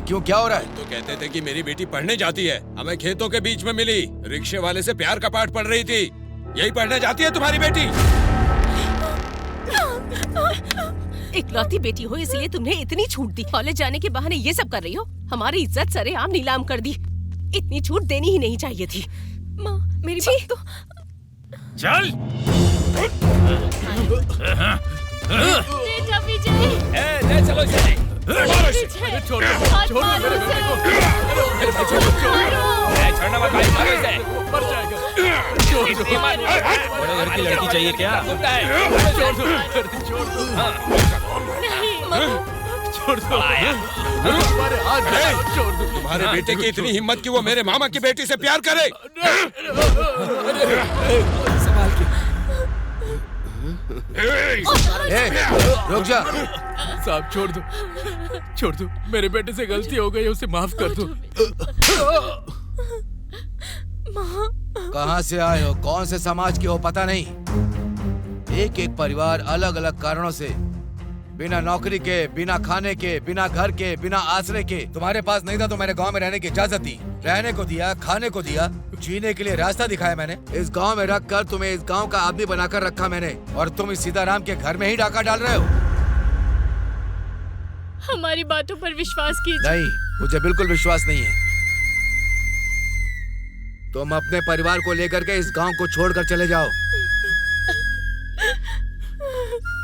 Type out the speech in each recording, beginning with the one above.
क्यों, क्या हो रहा है? तो कहते थे कि मेरी बेटी पढ़ने जाती है, हमें खेतों के बीच में मिली, रिक्शे वाले से प्यार का पाठ पढ़ रही थी। यही पढ़ने जाती है तुम्हारी बेटी? इकलौती बेटी हो इसलिए तुमने इतनी छूट दी। कॉलेज जाने के बहाने ये सब कर रही हो। हमारी इज्जत सरेआम नीलाम कर दी। इतनी छूट देनी ही नहीं चाहिए थी। माँ, मेरी बात तो चल। ले चलो इसे। छोड़ दो मेरे बेटे को। छोड़ना मत भाई, मारो इसे। मर जाएगा। बड़े घर की लड़की चाहिए क्या? छोड़ दो। छोड़ दो। छोड़ दो। तुम्हारे बेटे की इतनी हिम्मत कि वो मेरे मामा की बेटी से प्यार करे? रुक जा। साहब छोड़ दो। मेरे बेटे से गलती हो गई, उसे माफ कर दो। कहाँ से आए हो, कौन से समाज के हो पता नहीं। एक एक परिवार अलग अलग कारणों से, बिना नौकरी के, बिना खाने के, बिना घर के, बिना आश्रय के। तुम्हारे पास नहीं था तो मैंने गांव में रहने की इजाजत दी, रहने को दिया, खाने को दिया, जीने के लिए रास्ता दिखाया मैंने। इस गांव में रख कर तुम्हें इस गांव का आदमी बनाकर रखा मैंने, और तुम इस सीताराम के घर में ही डाका डाल रहे हो। हमारी बातों पर विश्वास कीजिए। नहीं, मुझे बिल्कुल विश्वास नहीं है। तुम अपने परिवार को लेकर के इस गांव को छोड़कर चले जाओ।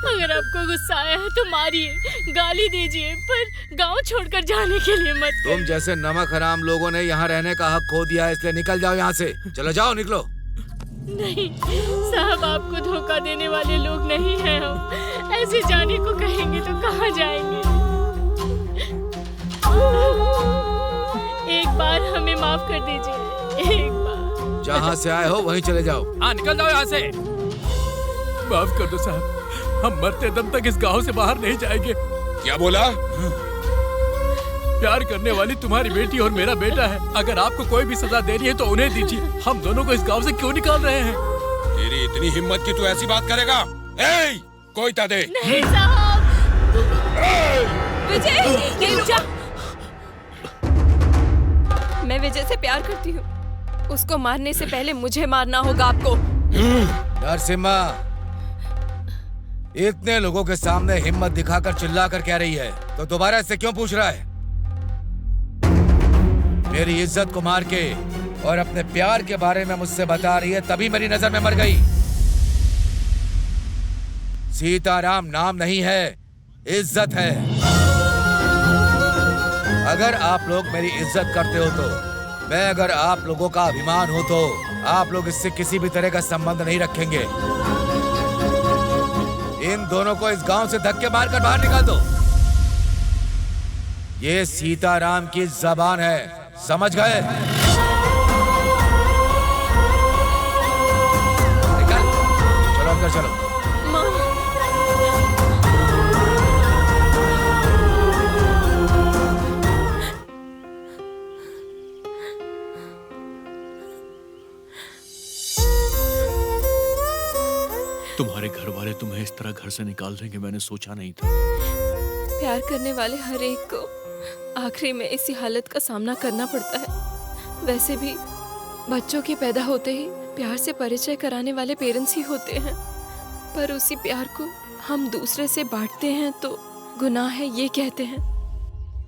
अगर आपको गुस्सा आया है तो मारिए, गाली दीजिए, पर गांव छोड़कर जाने के लिए मत तुम जैसे नमक हराम लोगों ने यहाँ रहने का हक खो दिया है, इसलिए निकल जाओ यहाँ से। चलो जाओ, निकलो। नहीं साहब, आपको धोखा देने वाले लोग नहीं हैं हम। ऐसे जाने को कहेंगे तो कहाँ जाएंगे। एक बार हमें माफ कर दीजिए, एक बार। जहाँ से आए हो वहीं चले जाओ। हाँ, निकल जाओ यहाँ से। माफ कर दो साहब, हम मरते दम तक इस गांव से बाहर नहीं जाएंगे। क्या बोला? प्यार करने वाली तुम्हारी बेटी और मेरा बेटा है। अगर आपको कोई भी सजा देनी है तो उन्हें दीजिए। हम दोनों को इस गांव से क्यों निकाल रहे हैं? तेरी इतनी हिम्मत कि तू ऐसी बात करेगा? ए, कोई ता दे। नहीं साहब। विजय, रुक जा। मैं विजय से प्यार करती हूँ। उसको मारने से पहले मुझे मारना होगा आपको। नरसिम्हा, इतने लोगों के सामने हिम्मत दिखाकर चिल्लाकर कह रही है तो दोबारा इससे क्यों पूछ रहा है? मेरी इज्जत को मार के और अपने प्यार के बारे में मुझसे बता रही है, तभी मेरी नजर में मर गई। सीताराम नाम नहीं है, इज्जत है। अगर आप लोग मेरी इज्जत करते हो तो, मैं अगर आप लोगों का अभिमान हूं तो आप लोग इससे किसी भी तरह का संबंध नहीं रखेंगे। इन दोनों को इस गांव से धक्के मारकर बाहर निकाल दो। ये सीताराम की जबान है, समझ गए? निकल, चलो अंदर चलो। तुम्हारे घर वाले तुम्हें इस तरह घर से निकाल देंगे, मैंने सोचा नहीं था। प्यार करने वाले हर एक को आखिरी में इसी हालत का सामना करना पड़ता है। वैसे भी बच्चों के पैदा होते ही प्यार से परिचय कराने वाले पेरेंट्स ही होते हैं, पर उसी प्यार को हम दूसरे से बांटते हैं तो गुनाह है, ये कहते हैं।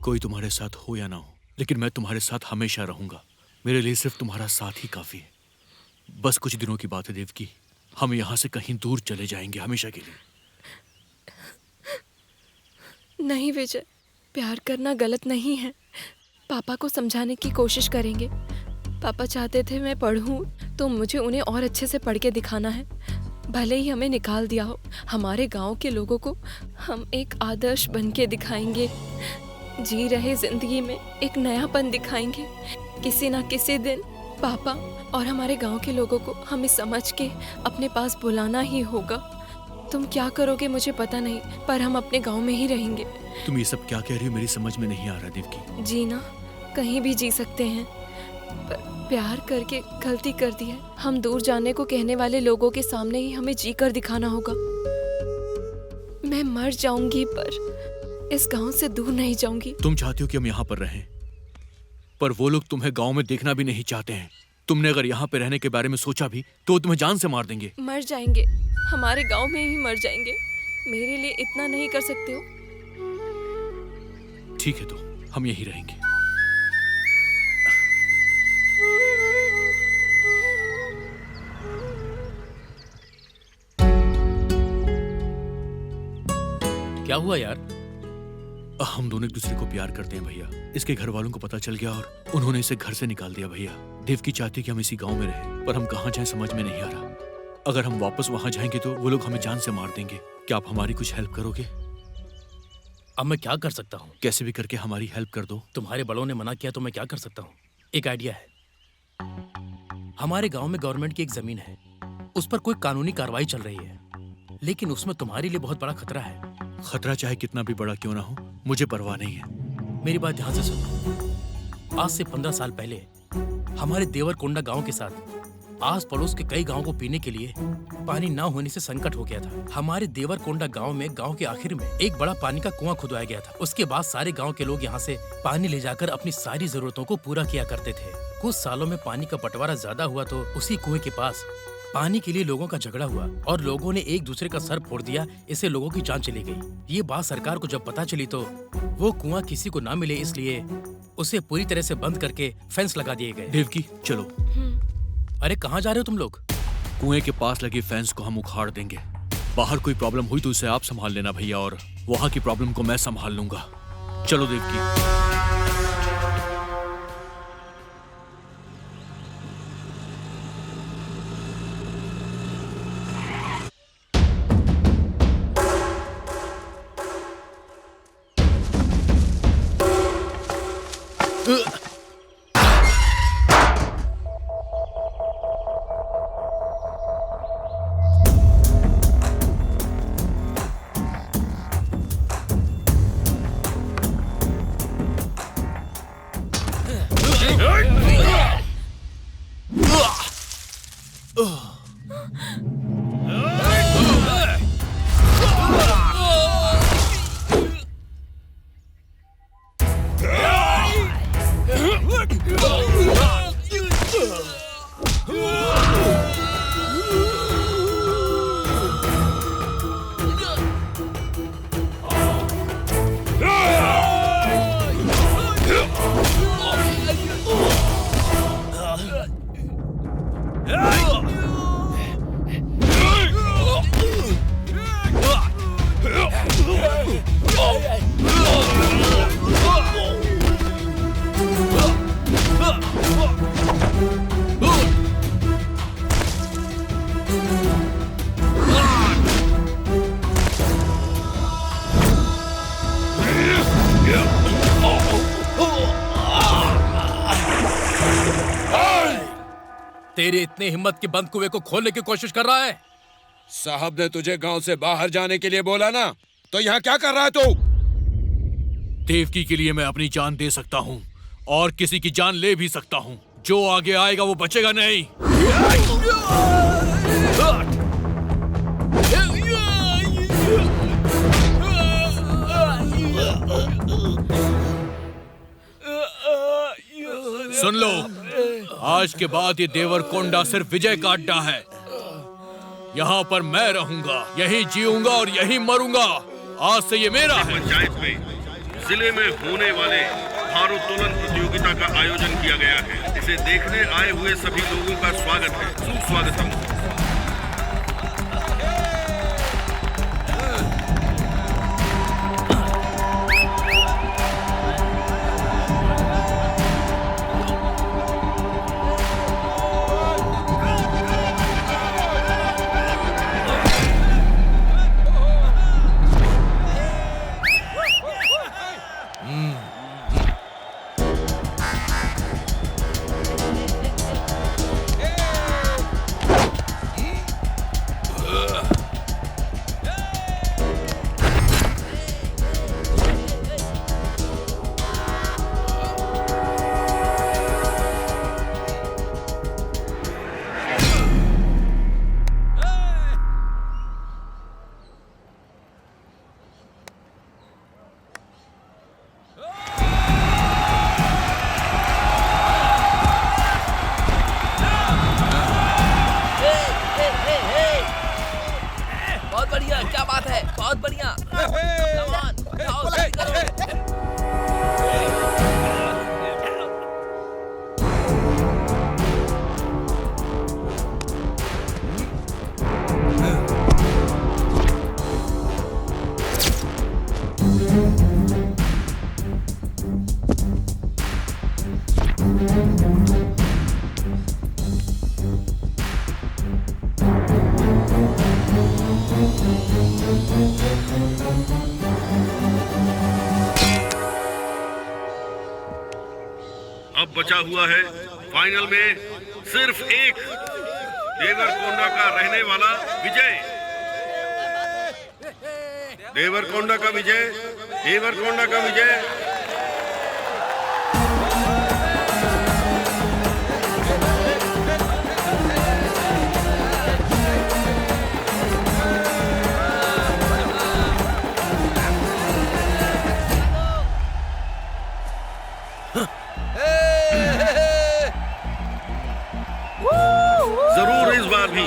कोई तुम्हारे साथ हो या ना हो, लेकिन मैं तुम्हारे साथ हमेशा रहूंगा। मेरे लिए सिर्फ तुम्हारा साथ ही काफी है। बस कुछ दिनों की बात है देवकी, हम यहाँ से कहीं दूर चले जाएंगे हमेशा के लिए। नहीं विजय, प्यार करना गलत नहीं है। पापा को समझाने की कोशिश करेंगे। पापा चाहते थे मैं पढ़ूं तो मुझे उन्हें और अच्छे से पढ़ के दिखाना है। भले ही हमें निकाल दिया हो, हमारे गांव के लोगों को हम एक आदर्श बन के दिखाएंगे। जी रहे जिंदगी में एक नयापन दिखाएंगे। किसी ना किसी दिन पापा और हमारे गांव के लोगों को हमें समझ के अपने पास बुलाना ही होगा। तुम क्या करोगे मुझे पता नहीं, पर हम अपने गांव में ही रहेंगे। तुम ये सब क्या कह रही हो, मेरी समझ में नहीं आ रहा देवकी। जीना कहीं भी जी सकते हैं, पर प्यार करके गलती कर दी है। हम दूर जाने को कहने वाले लोगों के सामने ही हमें जी कर दिखाना होगा। मैं मर जाऊंगी पर इस गांव से दूर नहीं जाऊंगी। तुम चाहती हो कि हम यहाँ पर रहें, पर वो लोग तुम्हें गांव में देखना भी नहीं चाहते हैं। तुमने अगर यहाँ पे रहने के बारे में सोचा भी तो वो तुम्हें जान से मार देंगे। मर जाएंगे, हमारे गांव में ही मर जाएंगे। मेरे लिए इतना नहीं कर सकते हो? ठीक है, तो हम यहीं रहेंगे। क्या हुआ यार? हम दोनों एक दूसरे को प्यार करते हैं भैया। इसके घर वालों को पता चल गया और उन्होंने इसे घर से निकाल दिया भैया। देवकी चाहती कि हम इसी गांव में रहें, पर हम कहाँ जाएं समझ में नहीं आ रहा। अगर हम वापस वहां जाएंगे तो वो लोग हमें जान से मार देंगे। क्या आप हमारी कुछ हेल्प करोगे? अब मैं क्या कर सकता हूँ? कैसे भी करके हमारी हेल्प कर दो। तुम्हारे बड़ों ने मना किया तो मैं क्या कर सकता हूँ? एक आइडिया है। हमारे गांव में गवर्नमेंट की एक जमीन है, उस पर कोई कानूनी कार्रवाई चल रही है, लेकिन उसमें तुम्हारे लिए बहुत बड़ा खतरा है। खतरा चाहे कितना भी बड़ा क्यों ना हो, मुझे परवाह नहीं है। मेरी बात ध्यान से सुनो। आज से 15 साल पहले हमारे देवरकोंडा गांव के साथ आस पड़ोस के कई गांवों को पीने के लिए पानी ना होने से संकट हो गया था। हमारे देवरकोंडा गांव में गांव के आखिर में एक बड़ा पानी का कुआं खुदवाया गया था। उसके बाद सारे गांव के लोग यहाँ से पानी ले जाकर अपनी सारी जरूरतों को पूरा किया करते थे। कुछ सालों में पानी का बंटवारा ज्यादा हुआ तो उसी कुएं के पास पानी के लिए लोगों का झगड़ा हुआ और लोगों ने एक दूसरे का सर फोड़ दिया। इससे लोगों की जान चली गई। ये बात सरकार को जब पता चली तो वो कुआं किसी को ना मिले, इसलिए उसे पूरी तरह से बंद करके फेंस लगा दिए गए। देवकी चलो। अरे कहाँ जा रहे हो तुम लोग? कुएं के पास लगे फेंस को हम उखाड़ देंगे। बाहर कोई प्रॉब्लम हुई तो उसे आप संभाल लेना भैया, और वहां की प्रॉब्लम को मैं संभाल लूंगा। चलो देवकी। तेरी इतनी हिम्मत कि बंद कुएं को खोलने की कोशिश कर रहा है? साहब ने तुझे गांव से बाहर जाने के लिए बोला ना, तो यहाँ क्या कर रहा है तू? देवकी के लिए मैं अपनी जान दे सकता हूँ और किसी की जान ले भी सकता हूँ। जो आगे आएगा वो बचेगा नहीं। सुन लो, आज के बाद ये देवरकोंडा सिर्फ विजय का अड्डा है। यहाँ पर मैं रहूंगा, यहीं जीऊंगा और यहीं मरूंगा। आज से ये मेरा है। पंचायत में जिले में होने वाले भारोत्तोलन प्रतियोगिता का आयोजन किया गया है। इसे देखने आए हुए सभी लोगों का स्वागत है, सुस्वागतम। अब बचा हुआ है फाइनल में सिर्फ एक देवरकोंडा का रहने वाला विजय। देवरकोंडा का विजय, देवरकोंडा का विजय। जरूर इस बार भी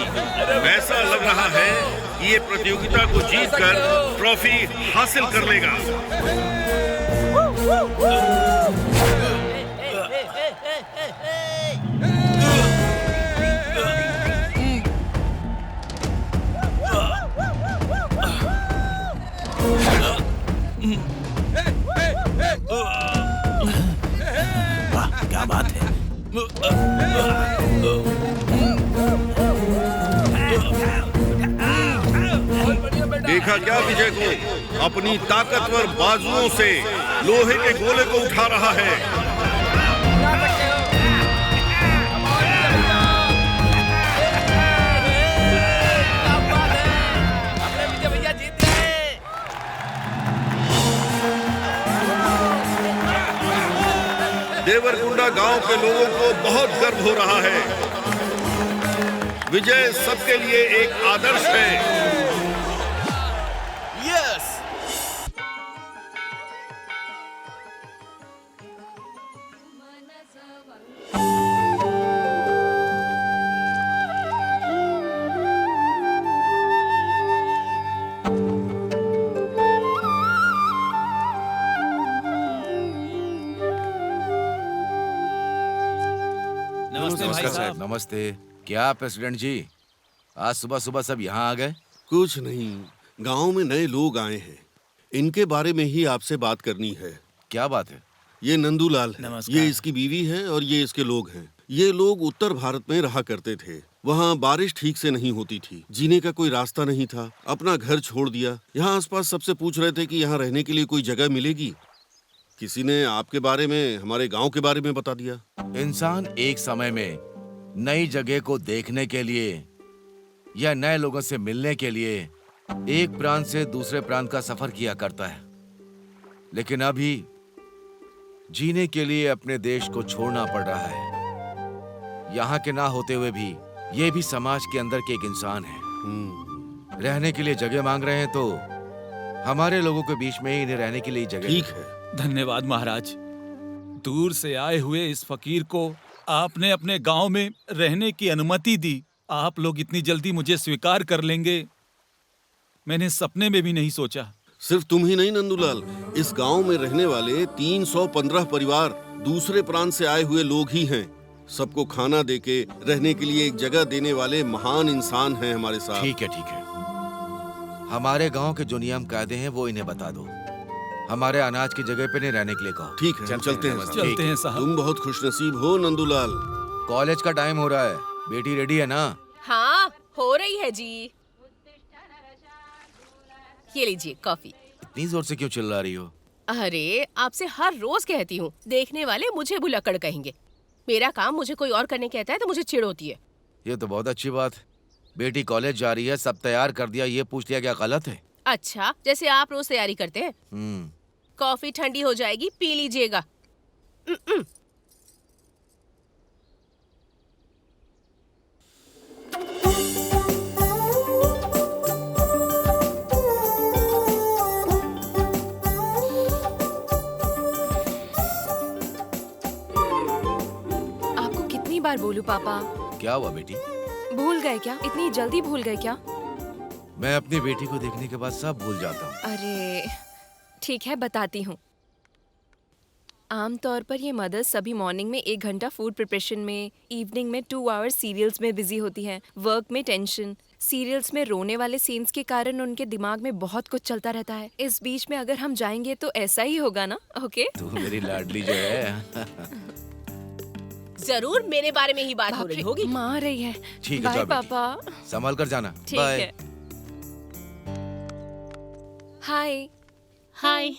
ऐसा लग रहा है कि ये प्रतियोगिता को जीतकर ट्रॉफी हासिल कर लेगा। वाह, क्या बात है। देखा क्या विजय को अपनी ताकतवर बाजुओं से लोहे के गोले को उठा रहा है। देवरकुंडा गांव के लोगों को बहुत गर्व हो रहा है। विजय सबके लिए एक आदर्श है। यस। नमस्ते भाई साहब। नमस्ते। क्या प्रेसिडेंट जी, आज सुबह सुबह सब यहाँ आ गए? कुछ नहीं, गांव में नए लोग आए हैं, इनके बारे में ही आपसे बात करनी है। क्या बात है? ये नंदूलाल है, नमस्कार। ये इसकी बीवी है और ये इसके लोग हैं। ये लोग उत्तर भारत में रहा करते थे। वहाँ बारिश ठीक से नहीं होती थी, जीने का कोई रास्ता नहीं था, अपना घर छोड़ दिया। यहाँ आसपास सबसे पूछ रहे थे कि यहाँ रहने के लिए कोई जगह मिलेगी। किसी ने आपके बारे में, हमारे गांव के बारे में बता दिया। इंसान एक समय में नई जगह को देखने के लिए या नए लोगों से मिलने के लिए एक प्रांत से दूसरे प्रांत का सफर किया करता है, लेकिन अभी जीने के लिए अपने देश को छोड़ना पड़ रहा है। यहाँ के ना होते हुए भी ये भी समाज के अंदर के एक इंसान है। रहने के लिए जगह मांग रहे हैं, तो हमारे लोगों के बीच में ही इन्हें रहने के लिए जगह। ठीक है, धन्यवाद महाराज। दूर से आए हुए इस फकीर को आपने अपने गांव में रहने की अनुमति दी। आप लोग इतनी जल्दी मुझे स्वीकार कर लेंगे, मैंने सपने में भी नहीं सोचा। सिर्फ तुम ही नहीं नंदूलाल, इस गांव में रहने वाले 315 परिवार दूसरे प्रांत से आए हुए लोग ही हैं। सबको खाना देके रहने के लिए एक जगह देने वाले महान इंसान हैं हमारे साथ। ठीक है, ठीक है। हमारे गांव के जो नियम कायदे हैं वो इन्हें बता दो। हमारे अनाज की जगह पे नहीं रहने के लिए कहो। ठीक है, चलते हैं। नमस्ते। चलते हैं साहब। तुम बहुत खुशनसीब हो नंदूलाल। कॉलेज का टाइम हो रहा है, बेटी रेडी है ना? हाँ, हो रही है जी। ये लीजिए कॉफी। इतनी जोर से क्यों चिल्ला रही हो? अरे, आपसे हर रोज कहती हूँ, देखने वाले मुझे भुलक्कड़ कहेंगे। मेरा काम मुझे कोई और करने कहता है तो मुझे चिढ़ होती है। ये तो बहुत अच्छी बात है। बेटी कॉलेज जा रही है, सब तैयार कर दिया, ये पूछ लिया क्या गलत है? अच्छा, जैसे आप रोज तैयारी करते हैं। कॉफी ठंडी हो जाएगी, पी लीजिएगा। आपको कितनी बार बोलूं पापा? क्या हुआ बेटी? भूल गए क्या? इतनी जल्दी भूल गए क्या? मैं अपनी बेटी को देखने के बाद सब भूल जाता हूँ। अरे ठीक है, बताती हूँ। आमतौर पर ये मदर्स सभी मॉर्निंग में 1 घंटा फूड प्रिपरेशन में, इवनिंग में 2 आवर्स सीरियल्स में बिजी होती हैं। वर्क में टेंशन, सीरियल्स में रोने वाले सीन्स के कारण उनके दिमाग में बहुत कुछ चलता रहता है। इस बीच में अगर हम जाएंगे तो ऐसा ही होगा ना? ओके? तू मेरी लाडली जो है। जरूर मेरे बारे में ही बात हो रही होगी। माँ आ रही है। ठीक है, बाय जाओ बेटी। पापा। संभल कर जाना। ठीक बाय। है। हाय। हाय।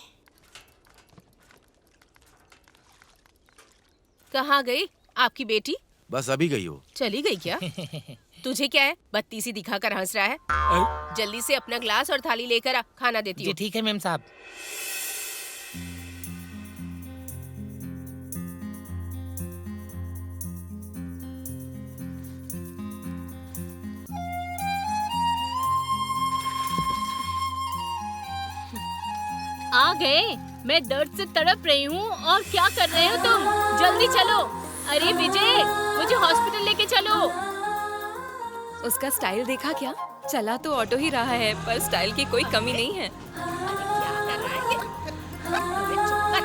कहाँ गई आपकी बेटी? बस अभी गई हो। चली गई क्या? तुझे क्या है, बत्ती सी दिखाकर हंस रहा है? जल्दी से अपना ग्लास और थाली लेकर आ, खाना देती हूँ। ठीक है मैम साहब। आ गए। मैं दर्द से तड़प रही हूँ और क्या कर रहे हो तुम? जल्दी चलो। अरे विजय, मुझे हॉस्पिटल लेके चलो। उसका स्टाइल देखा क्या? चला तो ऑटो ही रहा है पर स्टाइल की कोई कमी नहीं है। क्या कर रहा है ये? अरे चुप कर।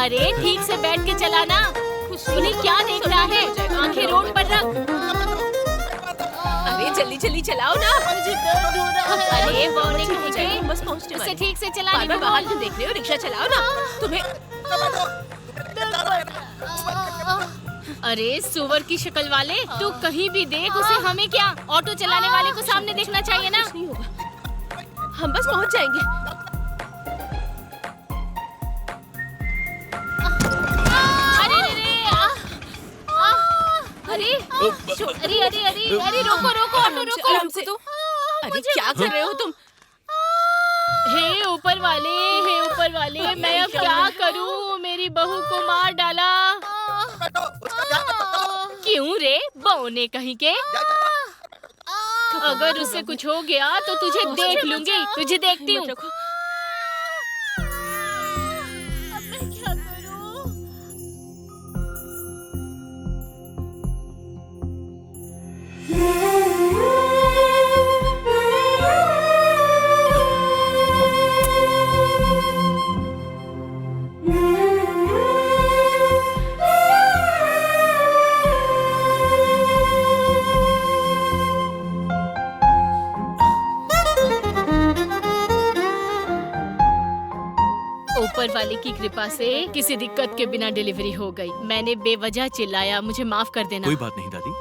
अरे ठीक से बैठ के चलाना। उन्हें क्या देख रहा है? आंखें रोड पर रख। अरे जल्दी जल्दी चलाओ ना। मुझे दर्द हो रहा है। अरे वो नहीं हो कहीं जाएगी, गए। बस पहुंचने उसे वाली। ठीक से चलाने में बाहर बोल। क्यों देख रहे हो? रिक्शा चलाओ ना। तुम्हें अरे सुअर की शक्ल वाले, तू कहीं भी देख उसे, हमें क्या? ऑटो चलाने वाले को सामने देखना चाहिए ना। कुछ नहीं होगा, हम बस पहुंच जाएंगे। अरे अरे अरे अरे अरे अरे रोको रोको ऑटो रोको। आराम से। अरे क्या कर रहे हो तुम? हे ऊपर वाले, मैं अब क्या करूं? मेरी बहू को मार डाला। क्यों रे बौने कहीं के? अगर उससे कुछ हो गया तो तुझे देख लूंगी। तुझे देखती हूँ। मैं क्या करूं? ऊपर वाले की कृपा से किसी दिक्कत के बिना डिलीवरी हो गई। मैंने बेवजह चिल्लाया, मुझे माफ कर देना। कोई बात नहीं दादी।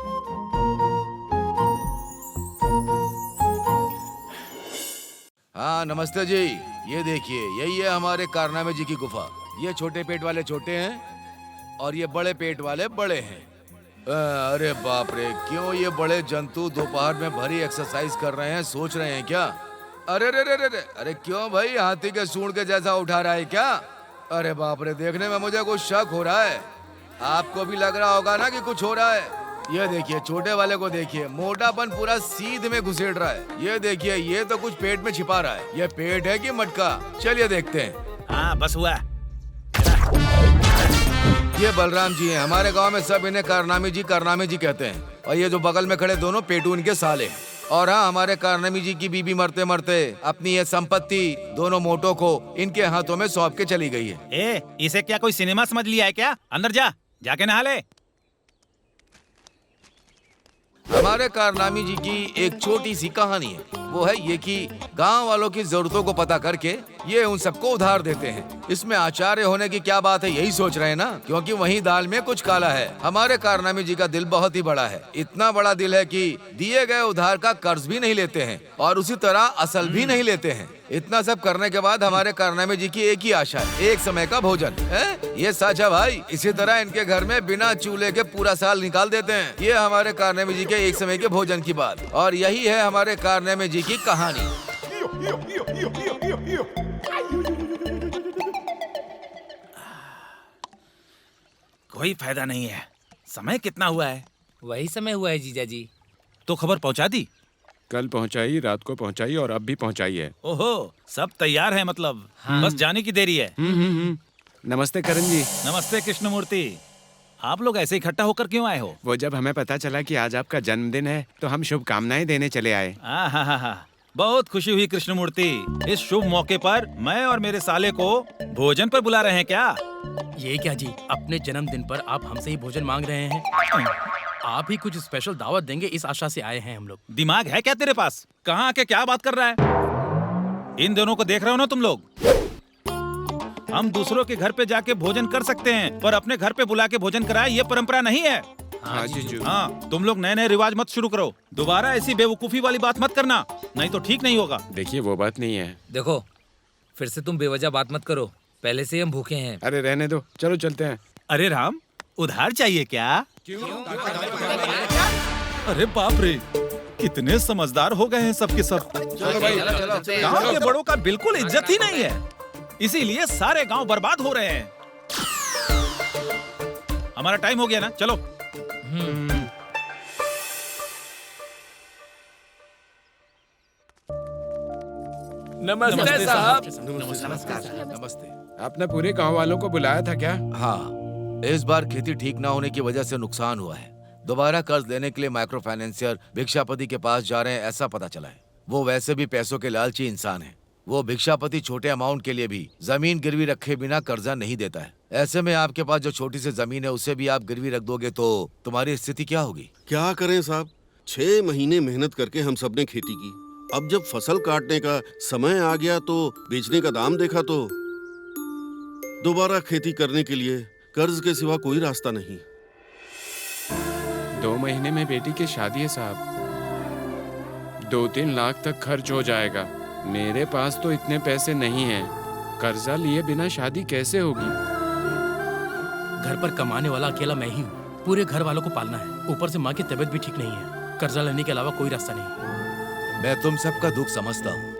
हाँ नमस्ते जी। ये देखिए, यही है हमारे कारनामे जी की गुफा। ये छोटे पेट वाले छोटे हैं और ये बड़े पेट वाले बड़े हैं। अरे बाप रे, क्यों ये बड़े जंतु दोपहर में भरी एक्सरसाइज कर रहे हैं? सोच रहे हैं क्या? अरे रे रे रे रे, अरे क्यों भाई, हाथी के सूंड के जैसा उठा रहा है क्या? अरे बाप रे, देखने में मुझे कुछ शक हो रहा है। आपको भी लग रहा होगा ना कि कुछ हो रहा है। ये देखिए, छोटे वाले को देखिए, मोटापन पूरा सीध में घुसेड़ रहा है। ये देखिए, ये तो कुछ पेट में छिपा रहा है। ये पेट है कि मटका? चलिए देखते हैं। हाँ बस हुआ। ये बलराम जी हैं। हमारे गांव में सब इन्हें कारनामी जी कहते हैं। और ये जो बगल में खड़े दोनों पेटू इनके साले हैं। और हाँ, हमारे कारनामी जी की बीबी मरते मरते अपनी ये संपत्ति दोनों मोटों को इनके हाथों में सौंप के चली गई है। ए, इसे क्या कोई सिनेमा समझ लिया है क्या? अंदर जा, जाके नहा ले। हमारे कारनामी जी की एक छोटी सी कहानी है। वो है ये कि गांव वालों की जरूरतों को पता करके ये उन सबको उधार देते हैं। इसमें आचार्य होने की क्या बात है, यही सोच रहे हैं ना? क्योंकि वही दाल में कुछ काला है। हमारे कारनामी जी का दिल बहुत ही बड़ा है। इतना बड़ा दिल है कि दिए गए उधार का कर्ज भी नहीं लेते हैं और उसी तरह असल भी नहीं लेते हैं। इतना सब करने के बाद हमारे कारनामे जी की एक ही आशा है, एक समय का भोजन है। ये सच है भाई। इसी तरह इनके घर में बिना चूल्हे के पूरा साल निकाल देते हैं। ये हमारे कारनामे जी के एक समय के भोजन की बात, और यही है हमारे कारनामे जी की कहानी। कोई फायदा नहीं है। समय कितना हुआ है? वही समय हुआ है जीजा जी। तो खबर पहुंचा दी? कल पहुंचाई, रात को पहुंचाई और अब भी पहुंचाई है। ओहो, सब तैयार है मतलब। बस जाने की देरी है। नमस्ते करण जी। नमस्ते कृष्णमूर्ति। आप लोग ऐसे इकट्ठा होकर क्यों आए हो? वो जब हमें पता चला कि आज आपका जन्मदिन है तो हम शुभकामनाएं देने चले आए। हाँ, बहुत खुशी हुई कृष्णमूर्ति। इस शुभ मौके पर मैं और मेरे साले को भोजन पर बुला रहे हैं क्या? ये क्या जी, अपने जन्मदिन पर आप हमसे ही भोजन मांग रहे हैं? आप ही कुछ स्पेशल दावत देंगे इस आशा से आए हैं हम लोग। दिमाग है क्या तेरे पास? कहाँ आके क्या बात कर रहा है? इन दोनों को देख रहे हो ना तुम लोग? हम दूसरों के घर पे जाके भोजन कर सकते हैं, पर अपने घर पे बुला के भोजन कराए ये परंपरा नहीं है। हाँ जीजू। हाँ, तुम लोग नए नए रिवाज मत शुरू करो। दोबारा ऐसी बेवकूफी वाली बात मत करना, नहीं तो ठीक नहीं होगा। देखिए वो बात नहीं है। देखो, फिर से तुम बेवजह बात मत करो। पहले से ही हम भूखे हैं। अरे रहने दो, चलो चलते हैं। अरे राम, उधार चाहिए क्या? अरे बाप रे, कितने समझदार हो गए हैं सबके सब। गांव के बड़ों का बिल्कुल इज्जत ही नहीं है, इसीलिए सारे गांव बर्बाद हो रहे हैं। हमारा टाइम हो गया ना, चलो। नमस्ते साहब। नमस्ते। आपने पूरे गांव वालों को बुलाया था क्या? हाँ, इस बार खेती ठीक ना होने की वजह से नुकसान हुआ है। दोबारा कर्ज लेने के लिए माइक्रो फाइनेंसियर भिक्षापति के पास जा रहे हैं, ऐसा पता चला है। वो वैसे भी पैसों के लालची इंसान है। वो भिक्षापति छोटे अमाउंट के लिए भी जमीन गिरवी रखे बिना कर्जा नहीं देता है। ऐसे में आपके पास जो छोटी सी जमीन है उसे भी आप गिरवी रख दोगे तो तुम्हारी स्थिति क्या होगी? क्या करें साहब, 6 महीने मेहनत करके हम सब ने खेती की। अब जब फसल काटने का समय आ गया तो बेचने का दाम देखा तो दोबारा खेती करने के लिए कर्ज के सिवा कोई रास्ता नहीं। 2 महीने में बेटी की शादी है साहब। 2-3 लाख तक खर्च हो जाएगा। मेरे पास तो इतने पैसे नहीं हैं। कर्जा लिए बिना शादी कैसे होगी? घर पर कमाने वाला अकेला मैं ही हूँ। पूरे घर वालों को पालना है। ऊपर से माँ की तबीयत भी ठीक नहीं है। कर्जा लेने के अलावा कोई रास्ता नहीं। मैं तुम सबका दुख समझता हूँ।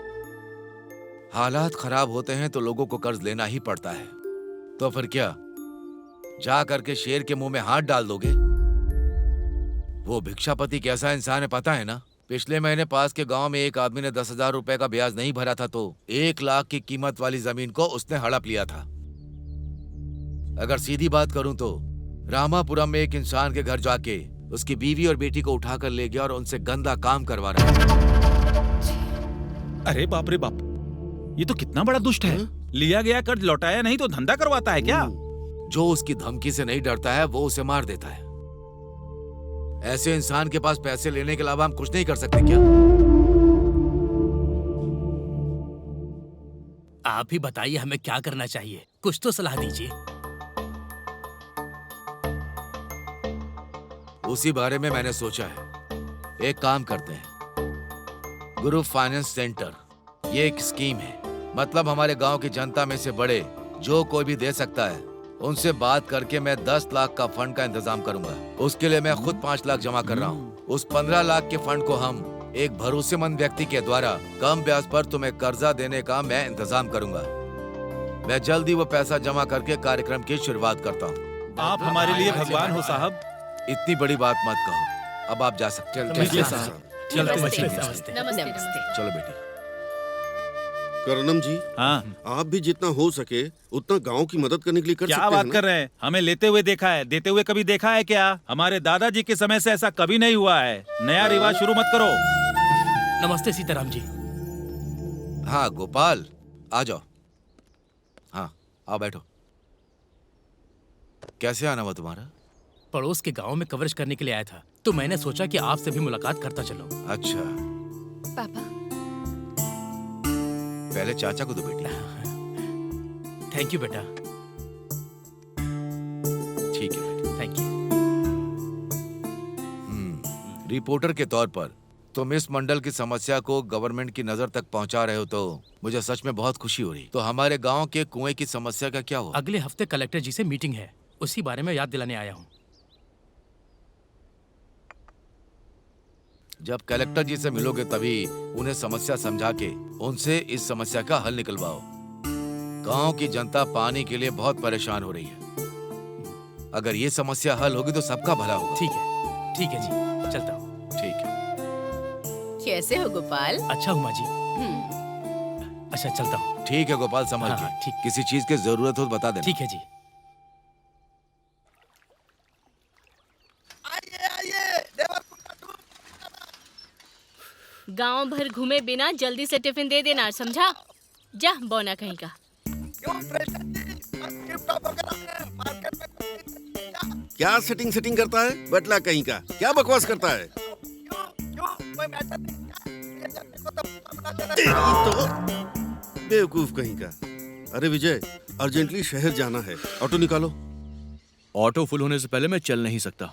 हालात खराब होते हैं तो लोगों को कर्ज लेना ही पड़ता है। तो फिर क्या, जा करके शेर के मुंह में हाथ डाल दोगे? वो भिक्षापति कैसा इंसान है पता है ना? पिछले महीने पास के गांव में एक आदमी ने 10,000 रुपए का ब्याज नहीं भरा था तो 1 लाख की कीमत वाली जमीन को उसने हड़प लिया था। अगर सीधी बात करूं तो रामापुरम में एक इंसान के घर जाके उसकी बीवी और बेटी को उठाकर ले गया और उनसे गंदा काम करवा रहा है। अरे बाप रे बाप, ये तो कितना बड़ा दुष्ट है। लिया गया कर्ज लौटाया नहीं तो धंधा करवाता है क्या? जो उसकी धमकी से नहीं डरता है वो उसे मार देता है। ऐसे इंसान के पास पैसे लेने के अलावा हम कुछ नहीं कर सकते क्या? आप ही बताइए हमें क्या करना चाहिए, कुछ तो सलाह दीजिए। उसी बारे में मैंने सोचा है। एक काम करते हैं, ग्रुप फाइनेंस सेंटर, ये एक स्कीम है। मतलब हमारे गांव की जनता में से बड़े जो कोई भी दे सकता है, उनसे बात करके मैं 10 लाख का फंड का इंतजाम करूंगा। उसके लिए मैं खुद 5 लाख जमा कर रहा हूँ। उस 15 लाख के फंड को हम एक भरोसेमंद व्यक्ति के द्वारा कम ब्याज पर तुम्हें कर्जा देने का मैं इंतजाम करूंगा। मैं जल्दी वो पैसा जमा करके कार्यक्रम की शुरुआत करता हूँ। आप हमारे लिए भगवान हो साहब। इतनी बड़ी बात मत कहो, अब आप जा सकते हैं। चलो बेटी। कर्णम जी, हाँ, आप भी जितना हो सके उतना गांव की मदद करने के लिए कर क्या सकते हैं बात ना? कर रहे हैं? हमें लेते हुए देखा है, देते हुए कभी देखा है क्या? हमारे दादाजी के समय से ऐसा कभी नहीं हुआ है। नया रिवाज शुरू मत करो। नमस्ते सीताराम जी। हाँ गोपाल, आ जाओ। हाँ आओ बैठो। कैसे आना हुआ तुम्हारा? पड़ोस के गांव में कवरेज करने के लिए आया था, तो मैंने सोचा कि आपसे भी मुलाकात करता चलो। अच्छा, पापा पहले चाचा को दो बेटी। थैंक यू बेटा। ठीक है बेटी। Thank you. रिपोर्टर के तौर पर तुम इस मंडल की समस्या को गवर्नमेंट की नजर तक पहुंचा रहे हो तो मुझे सच में बहुत खुशी हो रही। तो हमारे गांव के कुएं की समस्या का क्या हुआ? अगले हफ्ते कलेक्टर जी से मीटिंग है, उसी बारे में याद दिलाने आया हूँ। जब कलेक्टर जी से मिलोगे तभी उन्हें समस्या समझा के उनसे इस समस्या का हल निकलवाओ। गांव की जनता पानी के लिए बहुत परेशान हो रही है। अगर ये समस्या हल होगी तो सबका भला होगा। ठीक है जी, चलता हूँ। ठीक है। कैसे हो गोपाल? अच्छा हूँ माँ जी। अच्छा चलता हूँ। ठीक है गोपाल, संभल के। ठीक। किसी चीज की जरूरत हो तो बता देना। ठीक है जी। गांव भर घूमे बिना जल्दी से टिफिन दे देना, समझा? जा बौना कहीं का। क्या सेटिंग करता है बटला कहीं का? क्या बकवास करता है? तेरी तो बेवकूफ कहीं का। अरे विजय, अर्जेंटली शहर जाना है, ऑटो निकालो। ऑटो फुल होने से पहले मैं चल नहीं सकता।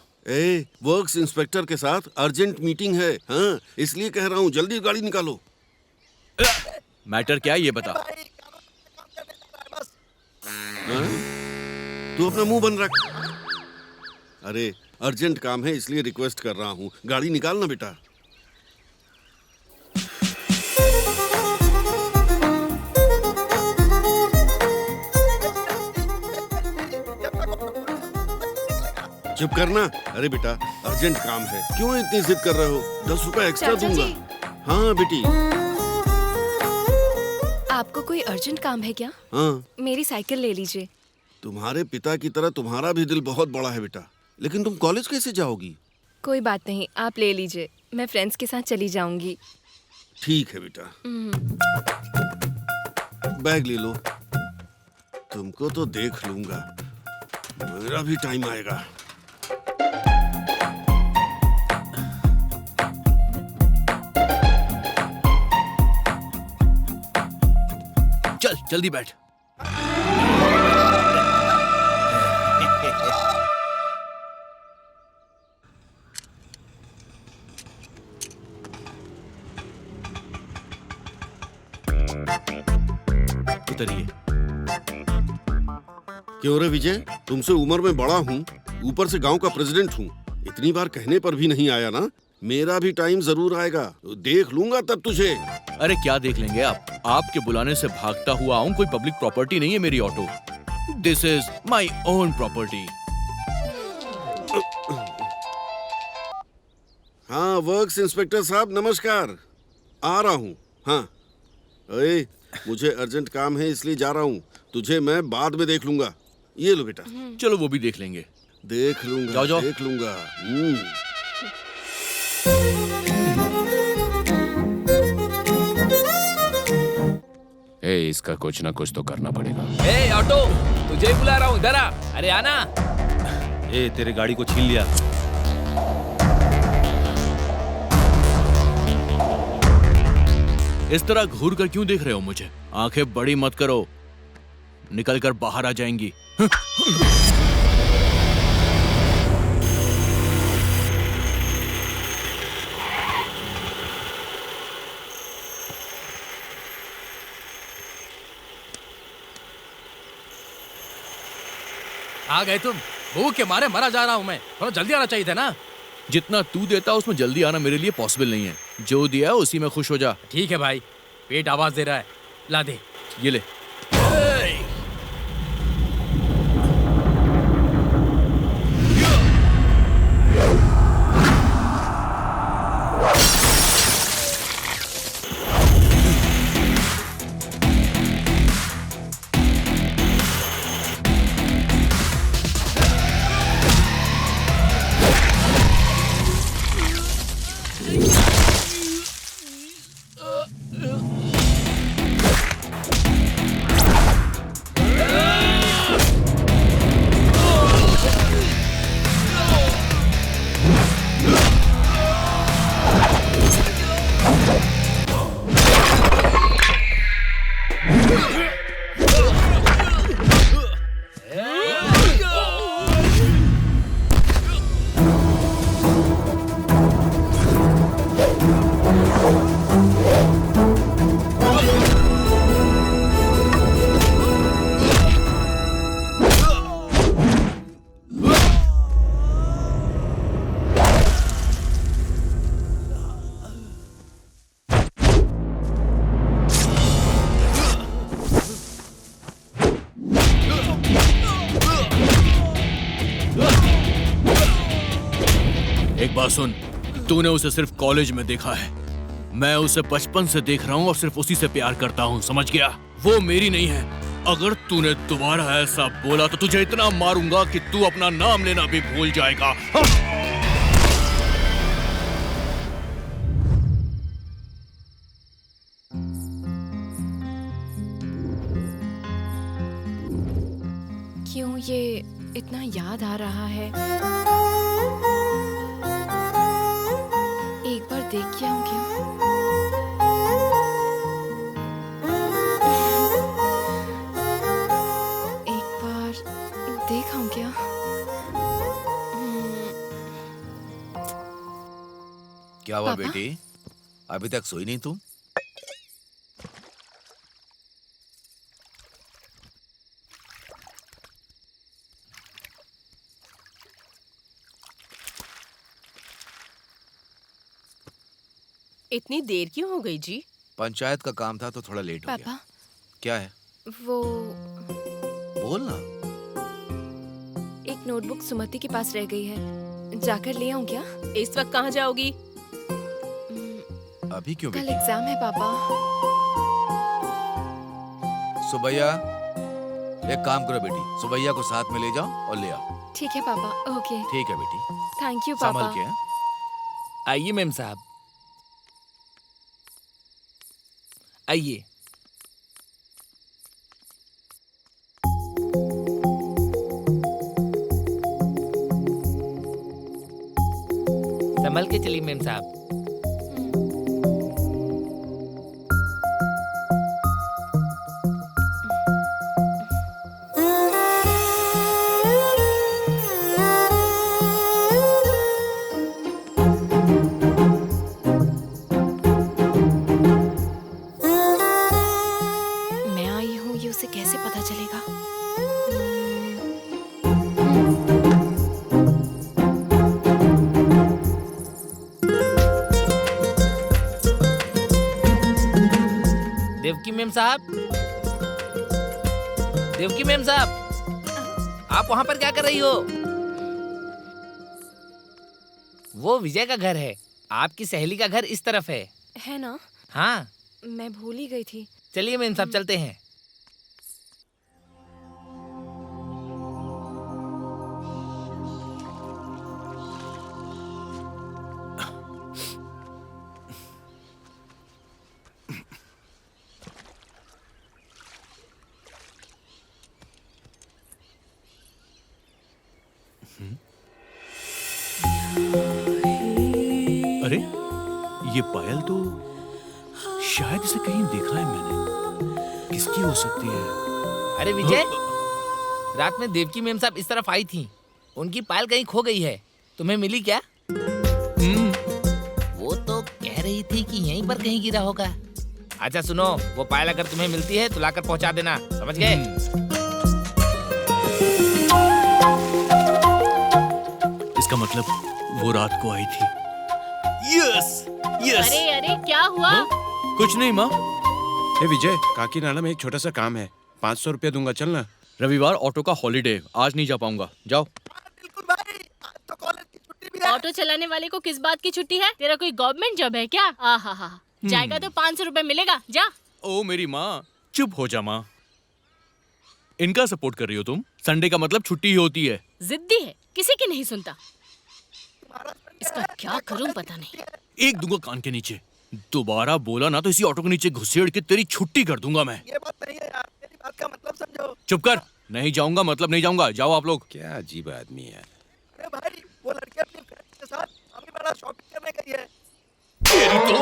वर्क्स इंस्पेक्टर के साथ अर्जेंट मीटिंग है। हाँ, इसलिए कह रहा हूँ, जल्दी गाड़ी निकालो। मैटर क्या है ये बता। हाँ? तू अपना मुंह बंद रख। अरे अर्जेंट काम है इसलिए रिक्वेस्ट कर रहा हूँ, गाड़ी निकाल ना बेटा। चुप करना। अरे बेटा, अर्जेंट काम है, क्यों इतनी जिद कर रहे हो? 10 रुपए एक्स्ट्रा दूंगा। हाँ बेटी। आपको कोई अर्जेंट काम है क्या? हाँ। मेरी साइकिल ले लीजिए। तुम्हारे पिता की तरह तुम्हारा भी दिल बहुत बड़ा है बेटा, लेकिन तुम कॉलेज कैसे जाओगी? कोई बात नहीं, आप ले लीजिए, मैं फ्रेंड्स के साथ चली जाऊंगी। ठीक है बेटा। बैग ले लो। तुमको तो देख लूंगा, मेरा भी टाइम आएगा। चल जल्दी बैठ। उतरिए। क्यों रे विजय, तुमसे उम्र में बड़ा हूँ, ऊपर से गांव का प्रेसिडेंट हूँ, इतनी बार कहने पर भी नहीं आया ना? मेरा भी टाइम जरूर आएगा, देख लूंगा तब तुझे। अरे क्या देख लेंगे आप? आपके बुलाने से भागता हुआ आऊं, कोई पब्लिक प्रॉपर्टी नहीं है मेरी auto. This is my own property. हाँ वर्क्स इंस्पेक्टर साहब, नमस्कार। आ रहा हूँ। हाँ अरे, मुझे अर्जेंट काम है इसलिए जा रहा हूँ, तुझे मैं बाद में देख लूंगा। ये लो बेटा। चलो वो भी देख लेंगे। देख लूंगा, जाओ जाओ। देख लूंगा। इसका कुछ ना कुछ तो करना पड़ेगा। ए ऑटो, तुझे ही बुला रहा हूँ, इधर आ। अरे आना। तेरे गाड़ी को छीन लिया। इस तरह घूर कर क्यों देख रहे हो मुझे? आंखें बड़ी मत करो, निकल कर बाहर आ जाएंगी। आ गए तुम? भूख के मारे मरा जा रहा हूँ मैं, थोड़ा जल्दी आना चाहिए था ना। जितना तू देता उसमें जल्दी आना मेरे लिए पॉसिबल नहीं है। जो दिया है उसी में खुश हो जा। ठीक है भाई, पेट आवाज दे रहा है, ला दे। ये ले। सुन, तूने उसे सिर्फ कॉलेज में देखा है, मैं उसे बचपन से देख रहा हूँ और सिर्फ उसी से प्यार करता हूँ, समझ गया? वो मेरी नहीं है। अगर तूने दोबारा ऐसा बोला तो तुझे इतना मारूंगा कि तू अपना नाम लेना भी भूल जाएगा। क्यों ये इतना याद आ रहा है? एक बार देख के आऊं क्या? क्या हुआ पापा? बेटी, अभी तक सोई नहीं तुम? इतनी देर क्यों हो गई जी? पंचायत का काम था तो थोड़ा लेट हो गया। पापा क्या है? वो बोल ना। एक नोटबुक सुमति के पास रह गई है, जाकर ले आऊं क्या? इस वक्त कहाँ जाओगी? अभी क्यों कल बेटी? एग्जाम है पापा। सुबैया, एक काम करो बेटी, सुबैया को साथ में ले जाओ और ले आओ। ठीक है पापा। ओके, ठीक है बेटी, थैंक यू संभल पापा। के। हाँ? आइए मेम साहब, आइए। संभल के चलिए मेम साहब। मैं आई हूँ ये उसे कैसे पता चलेगा? देवकी मेम साहब, देवकी मेम साहब, आप वहाँ पर क्या कर रही हो? वो विजय का घर है, आपकी सहेली का घर इस तरफ है ना? हाँ, मैं भूल ही गई थी। चलिए मेम साहब चलते हैं। अरे ये पायल तो शायद इसे कहीं देखा है मैंने। किसकी हो सकती है? अरे विजय, रात में देवकी मेम साहब इस तरफ आई थी, उनकी पायल कहीं खो गई है, तुम्हें मिली क्या? वो तो कह रही थी कि यहीं पर कहीं गिरा होगा। अच्छा सुनो, वो पायल अगर तुम्हें मिलती है तो लाकर पहुंचा देना, समझ गए? इसका मतलब वो रात को आई थी। Yes yes. अरे अरे क्या हुआ? कुछ नहीं माँ। हे विजय, काकीनाडा में एक छोटा सा काम है, 500 रुपया दूंगा, चलना। रविवार ऑटो का हॉलीडे, आज नहीं जा पाऊंगा, जाओ। ऑटो चलाने वाले को किस बात की छुट्टी है? तेरा कोई गवर्नमेंट जॉब है क्या? आहा, जाएगा तो 500 रुपए मिलेगा, जा। ओ मेरी माँ, चुप हो जा माँ। इनका सपोर्ट कर रही हो तुम? संडे का मतलब छुट्टी ही होती है। जिद्दी है, किसी की नहीं सुनता। इसका क्या करूं पता नहीं। एक दूंगा कान के नीचे, दोबारा बोला ना तो इसी ऑटो के नीचे घुसेड़ के तेरी छुट्टी कर दूंगा मैं। ये बात नहीं है यार, मेरी बात का मतलब समझो। चुप कर, नहीं जाऊंगा मतलब नहीं जाऊंगा, जाओ आप लोग। क्या अजीब आदमी है। अरे भाई, वो लड़की अपनी फ्रेंड के साथ अभी बड़ा शॉपिंग करने गई है। तेरी तो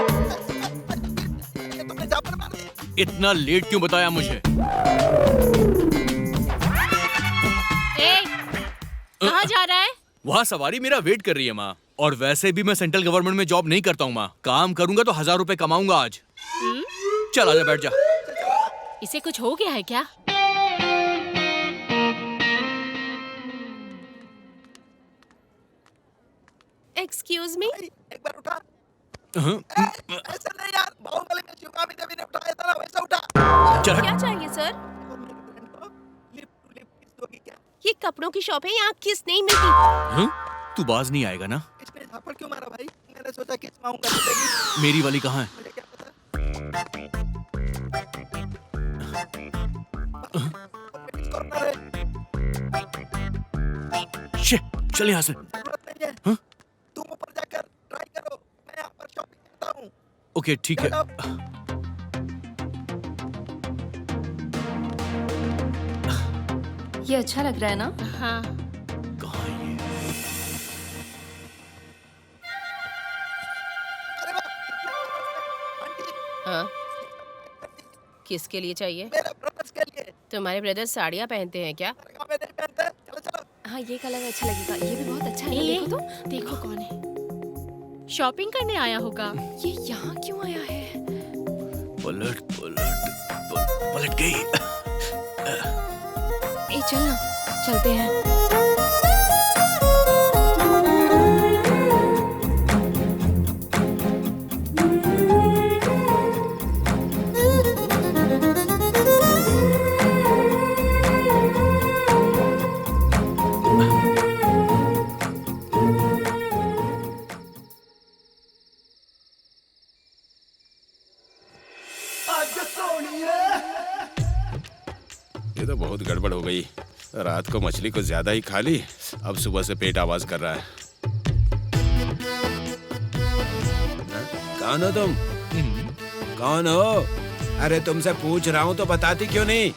ये तुमने जापर मारी। इतना लेट क्यों बताया मुझे? कहाँ जा रहा है? वहाँ सवारी मेरा वेट कर रही है माँ। और वैसे भी मैं सेंट्रल गवर्नमेंट में जॉब नहीं करता हूँ माँ, काम करूंगा तो 1000 रुपए कमाऊंगा आज। चल आजा, बैठ जा। इसे कुछ हो गया है क्या? एक्सक्यूज मी, एक बार उठा। ऐसे नहीं यार, बाहुबली में शिवगामी देवी ने उठाया था ना, वैसा उठा। क्या चाहिए सर? लिप टू लिप किस दोगी क्या? ये कपड़ों की शॉप है, यहाँ किस नहीं मिलती। तू बाज नहीं आएगा ना? इसने झापड़ क्यों मारा भाई? मैंने सोचा किस माऊंगा तो मेरी वाली कहाँ है? मुझे क्या पता। शिट, चल यहाँ से। जरूरत नहीं है। हाँ? तुम ऊपर जाकर ट्राई करो, मैं यहाँ पर शॉपिंग करता हूँ। ओके ठीक है। ये अच्छा लग रहा है ना? हाँ। कहाँ है ये? हाँ, किसके लिए चाहिए? मेरे ब्रदर्स के लिए। तुम्हारे ब्रदर साड़ियाँ पहनते हैं क्या? मैं नहीं पहनता। चलो चलो। हाँ, ये कलर अच्छा लगेगा। ये भी बहुत अच्छा है, ये देखो तो। देखो कौन है। शॉपिंग करने आया होगा। ये यहाँ क्यों आया है? पलट गई। ए चल ना, चलते हैं। ये तो बहुत गड़बड़ हो गई। रात को मछली को ज्यादा ही खा ली, अब सुबह से पेट आवाज कर रहा है। कौन हो तुम? कौन हो? अरे तुमसे पूछ रहा हूँ तो बताती क्यों नहीं?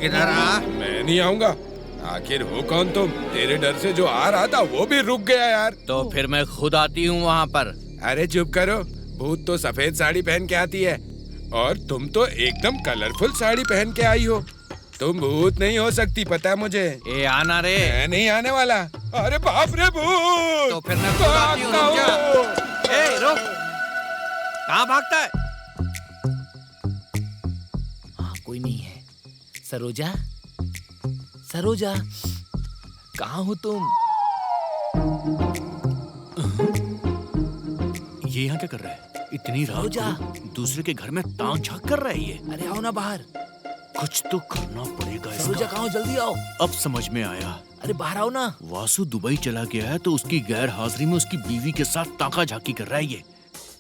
इधर आ। मैं नहीं आऊंगा। आखिर हो कौन तुम? तेरे डर से जो आ रहा था वो भी रुक गया यार। तो फिर मैं खुद आती हूँ वहाँ पर। अरे चुप करो। भूत तो सफेद साड़ी पहन के आती है और तुम तो एकदम कलरफुल साड़ी पहन के आई हो। तुम भूत नहीं हो सकती, पता है मुझे। ए आना रे। मैं नहीं आने वाला। अरे बाप रे भूत! तो फिर मैं खुद आती हूँ, रुक जा। ए रुक, कहाँ भागता है? हाँ कोई नहीं है। सरोजा, सरोजा, कहाँ हो तुम? ये यहाँ क्या कर रहा है? इतनी रात को दूसरे के घर में तांग झांक कर रहा है ये। अरे आओ ना बाहर। कुछ तो करना पड़ेगा इसका। सरोजा कहाँ हो? जल्दी आओ। अब समझ में आया। अरे बाहर आओ ना। वासु दुबई चला गया है तो उसकी गैर हाजिरी में उसकी बीवी के साथ ताका झाकी कर रहा है ये।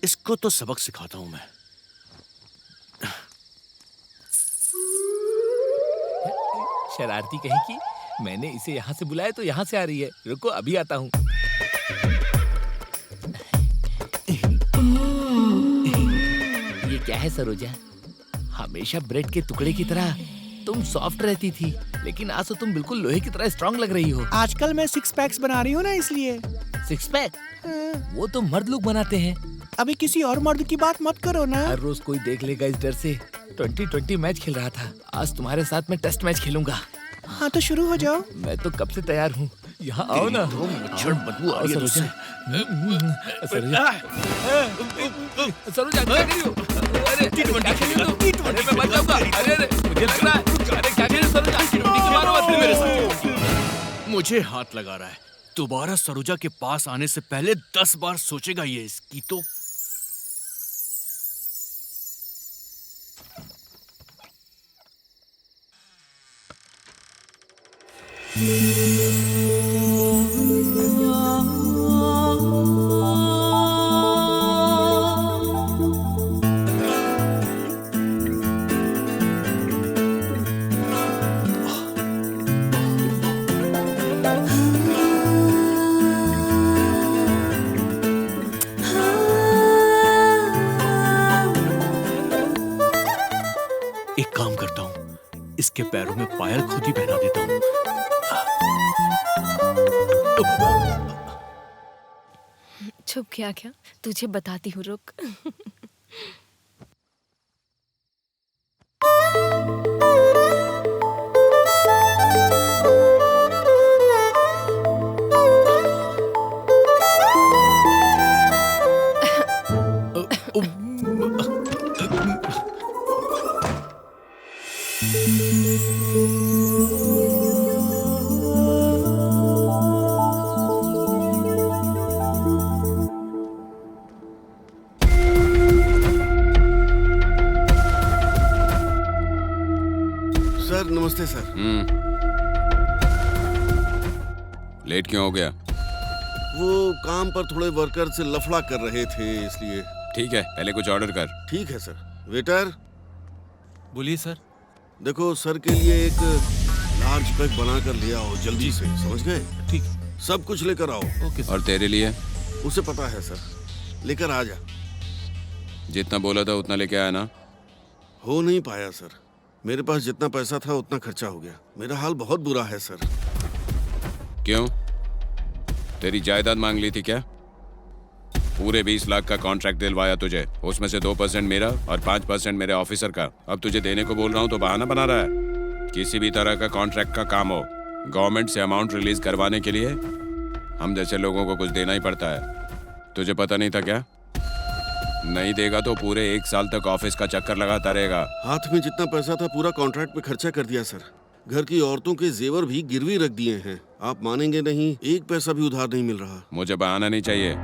इसको तो सबक सिखाता हूँ मैं। शरारती कहीं की। मैंने इसे यहाँ से बुलाया तो यहाँ से आ रही है। रुको अभी आता हूँ। ये क्या है सरोजा? हमेशा ब्रेड के टुकड़े की तरह तुम सॉफ्ट रहती थी, लेकिन आज तो तुम बिल्कुल लोहे की तरह स्ट्रांग लग रही हो। आजकल मैं 6 पैक्स बना रही हूँ ना, इसलिए। 6 पैक? वो तो मर्द लोग बनाते हैं। अभी किसी और मर्द की बात मत करो ना। हर रोज कोई देख लेगा इस डर से। 2020 मैच खेल रहा था, आज तुम्हारे साथ मैं टेस्ट मैच खेलूंगा। हाँ तो शुरू हो जाओ। मैं तो कब से तैयार हूँ। यहाँ आओ ना। मच्छर बदबू आ रही है तुझसे। सरोजा क्या कर रही हो? अरे क्या खेल रही हो? अरे मैं बच जाऊंगा। अरे मुझे लग रहा है। अरे क्या कर रही हो सरोजा? टी मारो मत मेरे साथ। मुझे हाथ लगा रहा है। दोबारा सरोजा के पास आने से पहले 10 बार सोचेगा ये इसकी तो। एक काम करता हूँ, इसके पैरों में पायल खुद ही पहना देता हूँ। छुप गया क्या? तुझे बताती हूँ, रुक। सर नमस्ते सर। लेट क्यों हो गया? वो काम पर थोड़े वर्कर से लफड़ा कर रहे थे इसलिए। ठीक है, पहले कुछ ऑर्डर कर। ठीक है सर। वेटर बोलिए सर। देखो सर के लिए एक लार्ज पैक बना कर ले आओ जल्दी से, समझ गए? ठीक। सब कुछ लेकर आओ। Okay sir. और तेरे लिए? उसे पता है सर, लेकर आ जा। जितना बोला था उतना लेके आया ना? हो नहीं पाया सर, मेरे पास जितना पैसा था उतना खर्चा हो गया। मेरा हाल बहुत बुरा है सर। क्यों? तेरी जायदाद मांग ली थी क्या? पूरे 20 लाख का कॉन्ट्रैक्ट दिलवाया तुझे, उसमें से 2% मेरा और 5% मेरे ऑफिसर का। अब तुझे देने को बोल रहा हूँ तो बहाना बना रहा है। किसी भी तरह का कॉन्ट्रैक्ट का काम हो, गवर्नमेंट से अमाउंट रिलीज करवाने के लिए हम जैसे लोगों को कुछ देना ही पड़ता है। तुझे पता नहीं था क्या? नहीं देगा तो पूरे 1 साल तक ऑफिस का चक्कर लगाता रहेगा। हाथ में जितना पैसा था पूरा कॉन्ट्रैक्ट पे खर्चा कर दिया सर। घर की औरतों के जेवर भी गिरवी रख दिए हैं। आप मानेंगे नहीं, 1 पैसा भी उधार नहीं मिल रहा। मुझे बहाना नहीं चाहिए।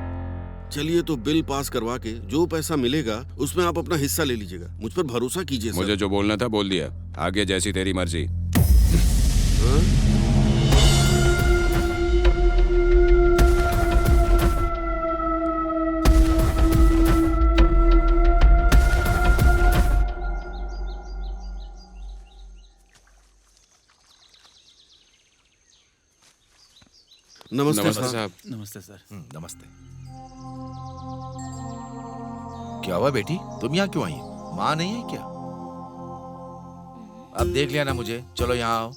चलिए तो बिल पास करवा के जो पैसा मिलेगा उसमें आप अपना हिस्सा ले लीजिएगा। मुझ पर भरोसा कीजिए सर। मुझे जो बोलना था बोल दिया, आगे जैसी तेरी मर्जी। हाँ? नमस्ते साहब। नमस्ते सर। नमस्ते। क्या हुआ बेटी, तुम यहाँ क्यों आई? माँ नहीं है क्या? अब देख लिया ना मुझे, चलो यहाँ आओ।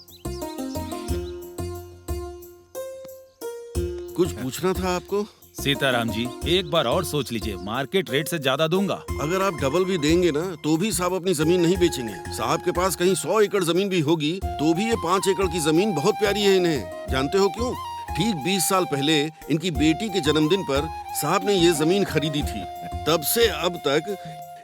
कुछ पूछना था आपको? सीताराम जी, एक बार और सोच लीजिए, मार्केट रेट से ज्यादा दूंगा। अगर आप डबल भी देंगे ना तो भी साहब अपनी जमीन नहीं बेचेंगे। साहब के पास कहीं 100 एकड़ जमीन भी होगी तो भी ये 5 एकड़ की जमीन बहुत प्यारी है इन्हें। जानते हो क्यों? ठीक 20 साल पहले इनकी बेटी के जन्मदिन पर साहब ने ये जमीन खरीदी थी। तब से अब तक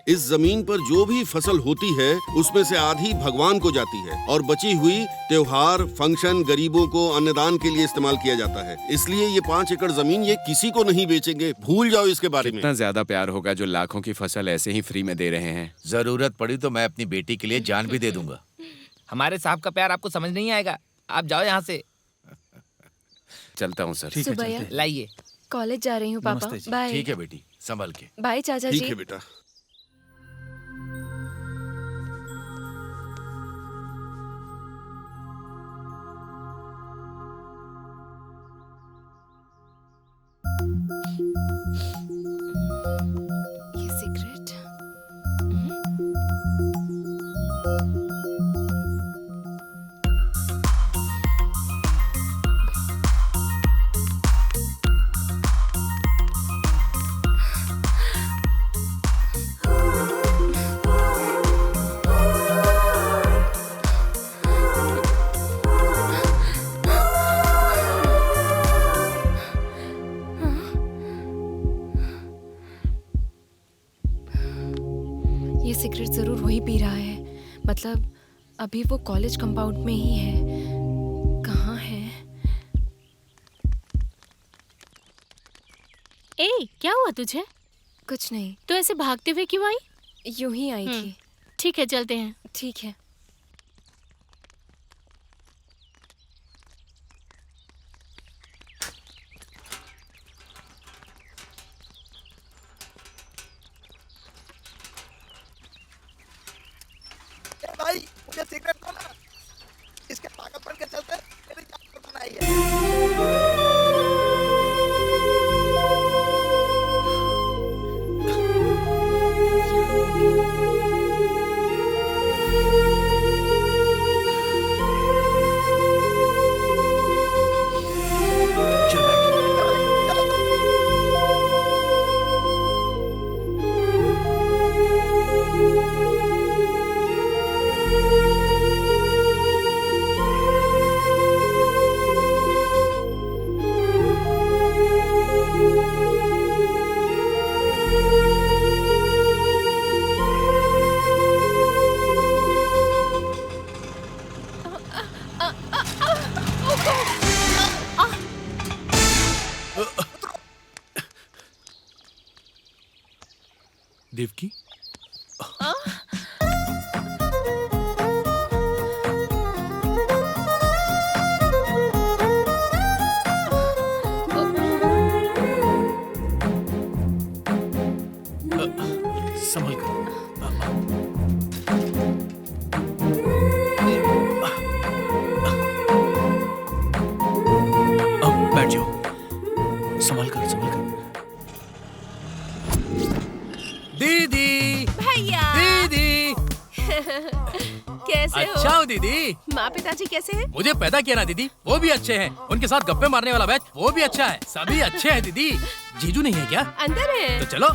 इस जमीन पर जो भी फसल होती है उसमें से आधी भगवान को जाती है और बची हुई त्योहार, फंक्शन, गरीबों को अन्नदान के लिए इस्तेमाल किया जाता है। इसलिए ये 5 एकड़ जमीन ये किसी को नहीं बेचेंगे। भूल जाओ इसके बारे में। कितना ज्यादा प्यार होगा जो लाखों की फसल ऐसे ही फ्री में दे रहे हैं। जरूरत पड़ी तो मैं अपनी बेटी के लिए जान भी दे दूंगा। हमारे साहब का प्यार आपको समझ नहीं आएगा, आप जाओ यहाँ से। चलता हूँ सर। सुबैया, लाइए। कॉलेज जा रही हूँ पापा। नमस्ते जी। बाय। ठीक है बेटी, संभल के। बाय चाचा ठीक जी। है बेटा। ये सिगरेट। ये सिगरेट जरूर वही पी रहा है। मतलब अभी वो कॉलेज कंपाउंड में ही है। कहाँ है? ए, क्या हुआ तुझे? कुछ नहीं, तो ऐसे भागते हुए क्यों आई? यूं ही आई थी। ठीक है, चलते हैं। ठीक है। ए भाई, मुझे सिगरेट दो ना। इसके पागलपन के चलते मेरी जान को बनाई है। देवकी, संभल कर। बैठ जाओ। संभल कर, संभल कर। दीदी, भैया दीदी। कैसे अच्छा हो? हो दीदी। माँ पिताजी कैसे हैं? मुझे पैदा किया ना दीदी, वो भी अच्छे हैं। उनके साथ गप्पे मारने वाला बैच वो भी अच्छा है। सभी अच्छे हैं दीदी। जीजू नहीं है क्या? अंदर है। तो चलो।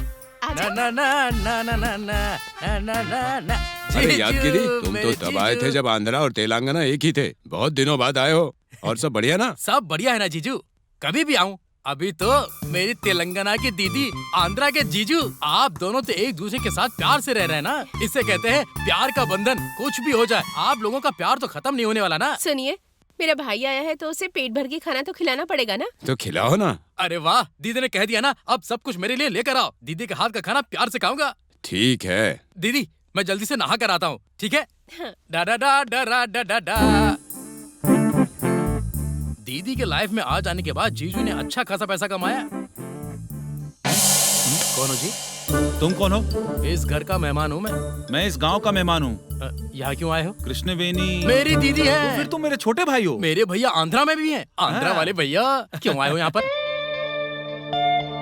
आजा। ना ना ना ना ना ना ना ना ना ना। अरे याद जीजू, कीदी, तुम तो मेरे तब आए थे जीजू। जब आंध्रा और तेलंगाना एक ही थे। बहुत दिनों बाद आए हो। और सब बढ़िया ना? सब बढ़िया है ना जीजू? कभी भी आऊं अभी तो मेरी तेलंगाना की दीदी, आंध्रा के जीजू, आप दोनों तो एक दूसरे के साथ प्यार से रह रहे हैं ना। इसे कहते हैं प्यार का बंधन। कुछ भी हो जाए, आप लोगों का प्यार तो खत्म नहीं होने वाला ना। सुनिए, मेरा भाई आया है तो उसे पेट भर के खाना तो खिलाना पड़ेगा ना। तो खिलाओ ना। अरे वाह, दीदी ने कह दिया ना, अब सब कुछ मेरे लिए लेकर आओ। दीदी के हाथ का खाना प्यार से खाऊंगा। ठीक है। दीदी, मैं जल्दी से नहा कर आता हूँ, ठीक है? डा डा डा डा डा डा डा डा। दीदी के लाइफ में आ जाने के बाद जीजू ने अच्छा खासा पैसा कमाया। कौन हो जी? तुम कौन हो? इस घर का मेहमान हूँ मैं इस गांव का मेहमान हूँ। यहाँ क्यों आए हो? कृष्णवेणी मेरी दीदी है। तो फिर तुम मेरे छोटे भाई हो। मेरे भैया आंध्रा में भी हैं। आंध्रा वाले भैया क्यों आए हो यहाँ पर?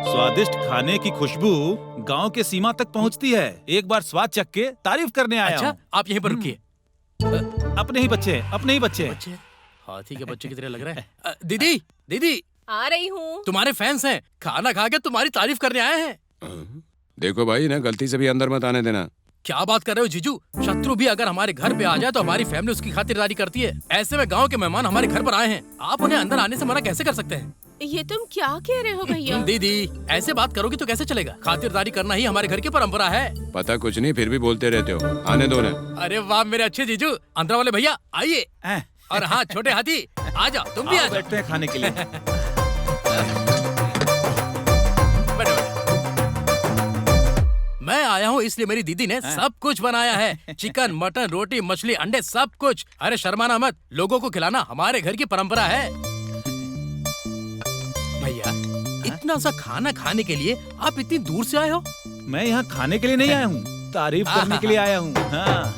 स्वादिष्ट खाने की खुशबू गांव के सीमा तक पहुँचती है। एक बार स्वाद चख के तारीफ करने आया अच्छा, हूँ। आप यहीं पर रुकिए। अपने ही बच्चे, अपने ही बच्चे। हाथी के बच्चे की तरह लग रहा है। दीदी, दीदी आ रही हूँ। तुम्हारे फैंस हैं, खाना खा के तुम्हारी तारीफ करने आए हैं। देखो भाई, ना गलती से भी अंदर मत आने देना। क्या बात कर रहे हो जीजू? शत्रु भी अगर हमारे घर पे आ जाए तो हमारी फैमिली उसकी खातिरदारी करती है। ऐसे में गांव के मेहमान हमारे घर पर आए हैं, आप उन्हें अंदर आने से मना कैसे कर सकते हैं? ये तुम क्या कह रहे हो भैया? दीदी, ऐसे बात करोगे तो कैसे चलेगा? खातिरदारी करना ही हमारे घर की परंपरा है। पता कुछ नहीं, फिर भी बोलते रहते हो। आने दो ना। अरे वाह मेरे अच्छे जीजू। आंध्रा वाले भैया आइए। और हाँ छोटे हाथी, आ जाओ, तुम भी आ जाओ। बैठते हैं खाने के लिए। बैठो, बैठो। मैं आया हूँ इसलिए मेरी दीदी ने सब कुछ बनाया है। चिकन, मटन, रोटी, मछली, अंडे, सब कुछ। अरे शर्माना मत, लोगों को खिलाना हमारे घर की परंपरा है। भैया, इतना सा खाना खाने के लिए आप इतनी दूर से आए हो? मैं यहाँ खाने के लिए नहीं आया हूँ, तारीफ करने के लिए आया हूँ। हाँ।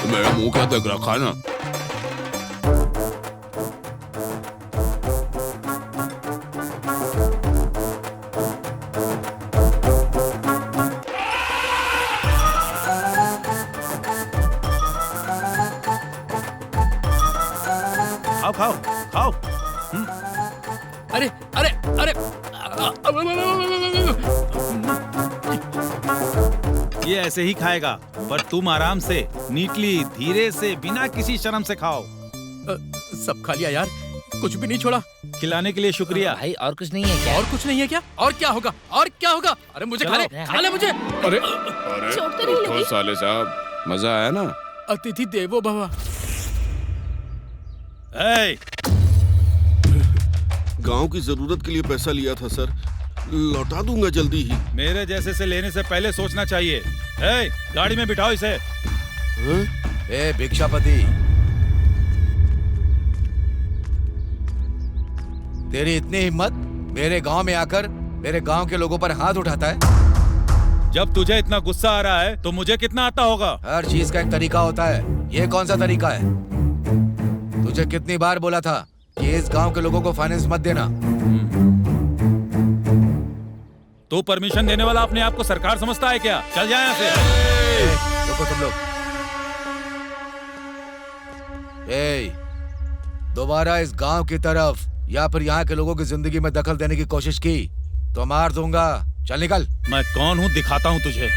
मेरा मुंह क्या देख रखा है ना। खाओ खाओ खाओ। अरे अरे अरे, ये ऐसे ही खाएगा, पर तुम आराम से, नीटली, धीरे से, बिना किसी शर्म से खाओ। सब खा लिया यार, कुछ भी नहीं छोड़ा। खिलाने के लिए शुक्रिया। भाई और कुछ नहीं है क्या? और कुछ नहीं है क्या? और क्या होगा? और क्या होगा? अरे मुझे खा ले मुझे। अरे अरे, चोट तो नहीं लगी? साले साहब, मजा आया ना? अतिथि देवो भव। गांव की जरूरत के लिए पैसा लिया था सर, लौटा दूंगा जल्दी ही। मेरे जैसे से लेने से पहले सोचना चाहिए। गाड़ी में बिठाओ इसे। ए भिक्षापति, तेरी इतनी हिम्मत मेरे गांव में आकर मेरे गांव के लोगों पर हाथ उठाता है? जब तुझे इतना गुस्सा आ रहा है तो मुझे कितना आता होगा? हर चीज का एक तरीका होता है, ये कौन सा तरीका है? तुझे कितनी बार बोला था कि इस गांव के लोगों को फाइनेंस मत देना? तो परमिशन देने वाला अपने आप को सरकार समझता है क्या? चल जाए यहाँ से। रुको तुम लोग। दोबारा इस गांव की तरफ या फिर यहाँ के लोगों की जिंदगी में दखल देने की कोशिश की तो मार दूंगा। चल निकल। मैं कौन हूँ दिखाता हूँ तुझे।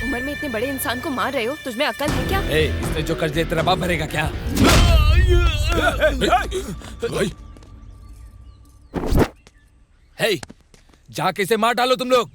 उम्र में इतने बड़े इंसान को मार रहे हो, तुझमें अकल है क्या? इसने जो कर्ज तेरा बाप भरेगा क्या? जाके इसे मार डालो तुम लोग।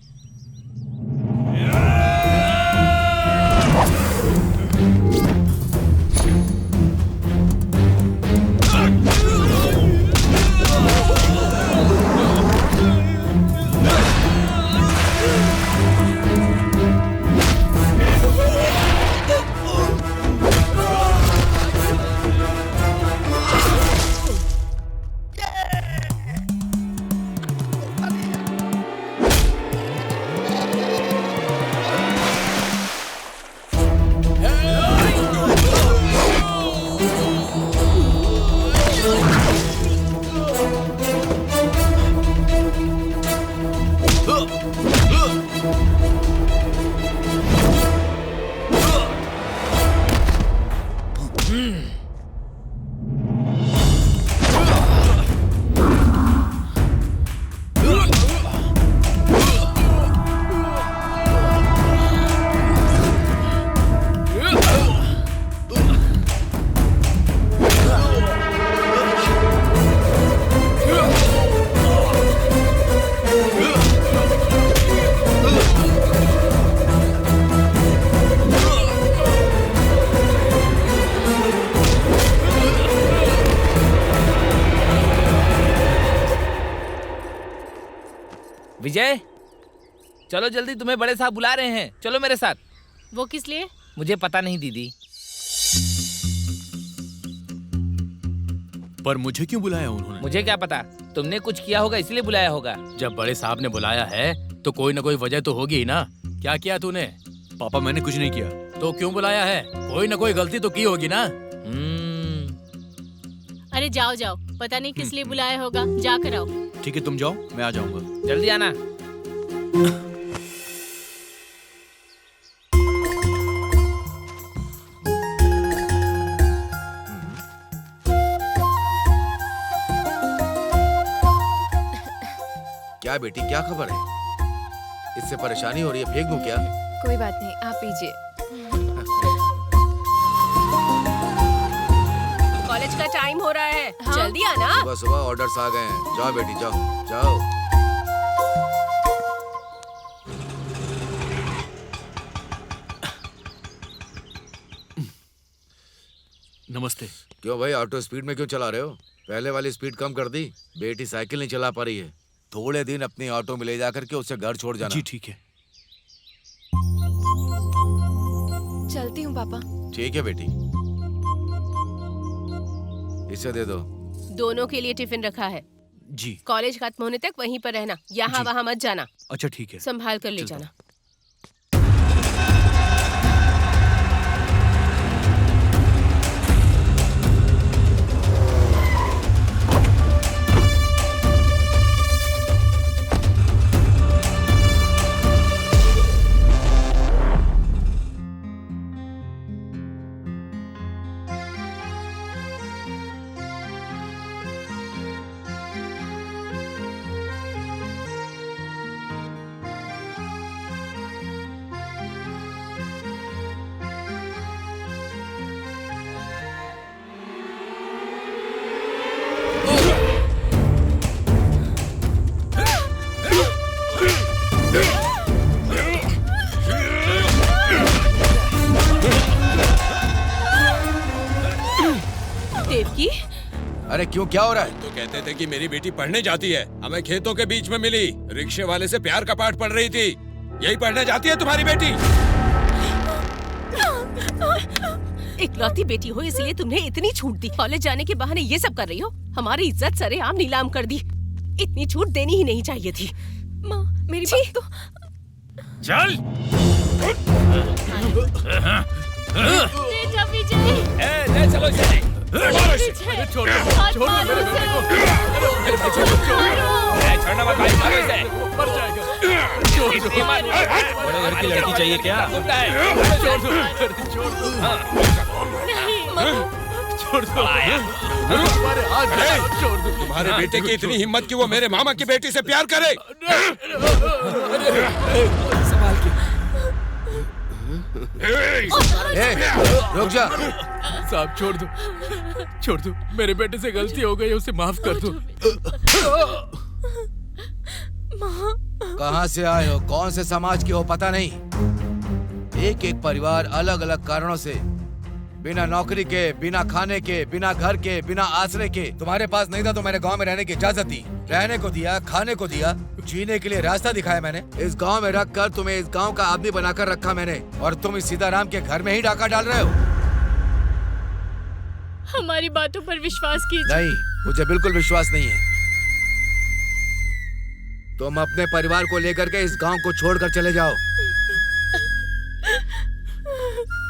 विजय, चलो जल्दी, तुम्हें बड़े साहब बुला रहे हैं। चलो मेरे साथ। वो किस लिए? मुझे पता नहीं दीदी। पर मुझे क्यों बुलाया उन्होंने? मुझे क्या पता, तुमने कुछ किया होगा इसलिए बुलाया होगा। जब बड़े साहब ने बुलाया है तो कोई ना कोई वजह तो होगी ही ना। क्या किया तूने? पापा मैंने कुछ नहीं किया। तो क्यों बुलाया है? कोई ना कोई गलती तो की होगी ना। अरे जाओ जाओ, पता नहीं किस लिए बुलाया होगा, जाकर आओ। ठीक है तुम जाओ, मैं आ जाऊंगा। जल्दी आना। क्या बेटी, क्या खबर है? इससे परेशानी हो रही है, फेंक दूं क्या? कोई बात नहीं, आप पीजिए। कॉलेज का टाइम हो रहा है, जल्दी आना। सुबह सुबह ऑर्डर्स आ गए हैं। जाओ बेटी जाओ जाओ। नमस्ते। क्यों भाई, ऑटो स्पीड में क्यों चला रहे हो? पहले वाली स्पीड कम कर दी। बेटी साइकिल नहीं चला पा रही है। थोड़े दिन अपनी ऑटो में ले जाकर के उससे घर छोड़ जाना। जी ठीक है। चलती हूँ पापा। ठीक है बेटी, इसे दे दो। दोनों के लिए टिफिन रखा है। जी। कॉलेज खत्म होने तक वहीं पर रहना, यहाँ वहाँ मत जाना। अच्छा ठीक है। संभाल कर ले जाना। देवकी, अरे क्यों, क्या हो रहा है? तो कहते थे कि मेरी बेटी पढ़ने जाती है, हमें खेतों के बीच में मिली, रिक्शे वाले से प्यार का पाठ पढ़ रही थी। यही पढ़ने जाती है तुम्हारी बेटी? इकलौती बेटी हो इसलिए तुमने इतनी छूट दी। कॉलेज जाने के बहाने ये सब कर रही हो। हमारी इज्जत सरेआम नीलाम कर दी। इतनी छूट देनी ही नहीं चाहिए थी। माँ, मेरी बात तो। चल। बेटा विजय, ले चलो इसे। विजय, छोड़ हाथ दो मारो मेरे बेटे को। उसे। छोड़ना मत भाई, मारो इसे। मर जाएगा। छोड़ दो। बड़े घर की लड़की चाहिए क्या? छोड़ दो। छोड़ दो। छोड़ दो। तुम्हारे हाथ छोड़ दो। तुम्हारे बेटे की इतनी हिम्मत कि वो मेरे मामा की बेटी से प्यार करे? संभाल के। रुक जा। साहब छोड़ दो, छोड़ दो। मेरे बेटे से गलती हो गई, उसे माफ कर दो। कहाँ से आए हो, कौन से समाज के हो पता नहीं। एक एक परिवार अलग अलग कारणों से बिना नौकरी के, बिना खाने के, बिना घर के, बिना आश्रय के। तुम्हारे पास नहीं था तो मैंने गांव में रहने की इजाजत दी, रहने को दिया, खाने को दिया, जीने के लिए रास्ता दिखाया मैंने। इस गांव में रख कर तुम्हें इस गांव का आदमी बनाकर रखा मैंने, और तुम इस सीताराम के घर में ही डाका डाल रहे हो। हमारी बातों पर विश्वास कीजिए। नहीं, मुझे बिल्कुल विश्वास नहीं है। तुम अपने परिवार को लेकर के इस गांव को छोड़कर चले जाओ।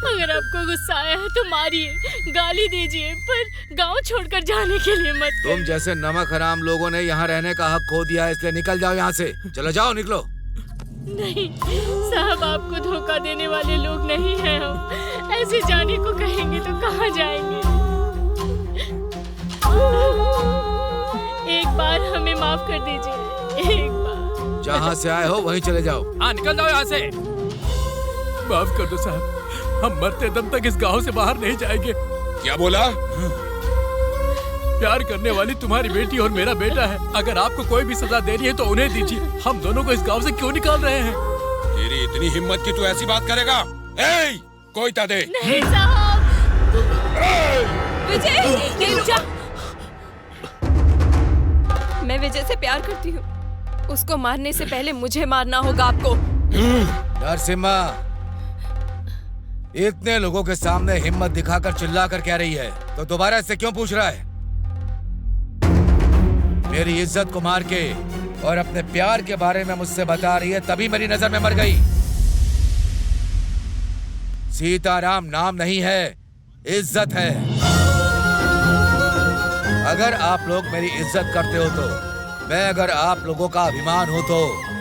अगर आपको गुस्सा आया है तो मारिए, गाली दीजिए, पर गांव छोड़कर जाने के लिए मत तुम जैसे नमक हराम लोगों ने यहाँ रहने का हक खो दिया है, इसलिए निकल जाओ यहाँ से। चलो जाओ, निकलो। नहीं साहब, आपको धोखा देने वाले लोग नहीं हैं हम। ऐसे जाने को कहेंगे तो कहाँ जाएंगे? एक बार हमें माफ कर दीजिए, एक बार। जहाँ से आए हो वहीं चले जाओ। हाँ, निकल जाओ यहाँ से। माफ कर दो साहब, हम मरते दम तक इस गांव से बाहर नहीं जाएंगे। क्या बोला? प्यार करने वाली तुम्हारी बेटी और मेरा बेटा है। अगर आपको कोई भी सजा देनी है तो उन्हें दीजिए। हम दोनों को इस गांव से क्यों निकाल रहे हैं? तेरी इतनी हिम्मत कि तू ऐसी बात करेगा? ए, कोई ता दे। नहीं साहब। विजय, रुक जा। मैं विजय से प्यार करती हूँ। उसको मारने से पहले मुझे मारना होगा आपको। नरसिम्हा, इतने लोगों के सामने हिम्मत दिखाकर चिल्लाकर कह रही है तो दोबारा इससे क्यों पूछ रहा है? मेरी इज्जत को मार के और अपने प्यार के बारे में मुझसे बता रही है, तभी मेरी नजर में मर गई। सीताराम नाम नहीं है, इज्जत है। अगर आप लोग मेरी इज्जत करते हो तो, मैं अगर आप लोगों का अभिमान हो तो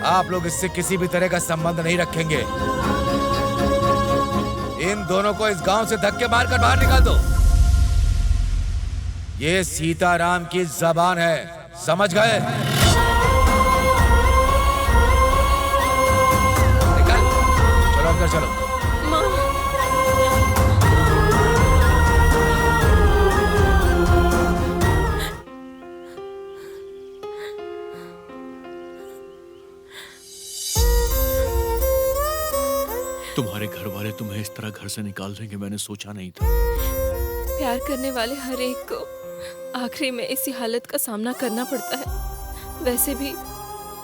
आप लोग इससे किसी भी तरह का संबंध नहीं रखेंगे। इन दोनों को इस गांव से धक्के मारकर बाहर निकाल दो। ये सीताराम की जबान है, समझ गए? निकल, चलो अंदर चलो। तुम्हारे घर वाले तुम्हें इस तरह घर से निकाल देंगे मैंने सोचा नहीं था। प्यार करने वाले हर एक को आखिरी में इसी हालत का सामना करना पड़ता है। वैसे भी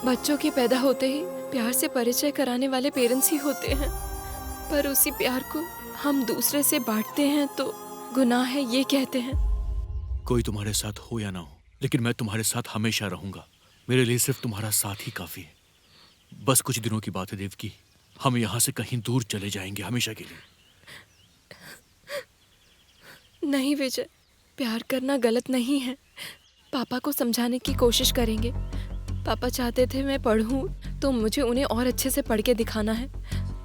बच्चों के पैदा होते ही प्यार से परिचय कराने वाले पेरेंट्स ही होते हैं, पर उसी प्यार को हम दूसरे से बांटते हैं तो गुनाह है, ये कहते हैं। कोई तुम्हारे साथ हो या ना हो, लेकिन मैं तुम्हारे साथ हमेशा रहूंगा। मेरे लिए सिर्फ तुम्हारा साथ ही काफी है। बस कुछ दिनों की बात है देवकी, हम यहाँ से कहीं दूर चले जाएंगे हमेशा के लिए। नहीं विजय, प्यार करना गलत नहीं है। पापा को समझाने की कोशिश करेंगे। पापा चाहते थे मैं पढ़ूं तो मुझे उन्हें और अच्छे से पढ़ के दिखाना है।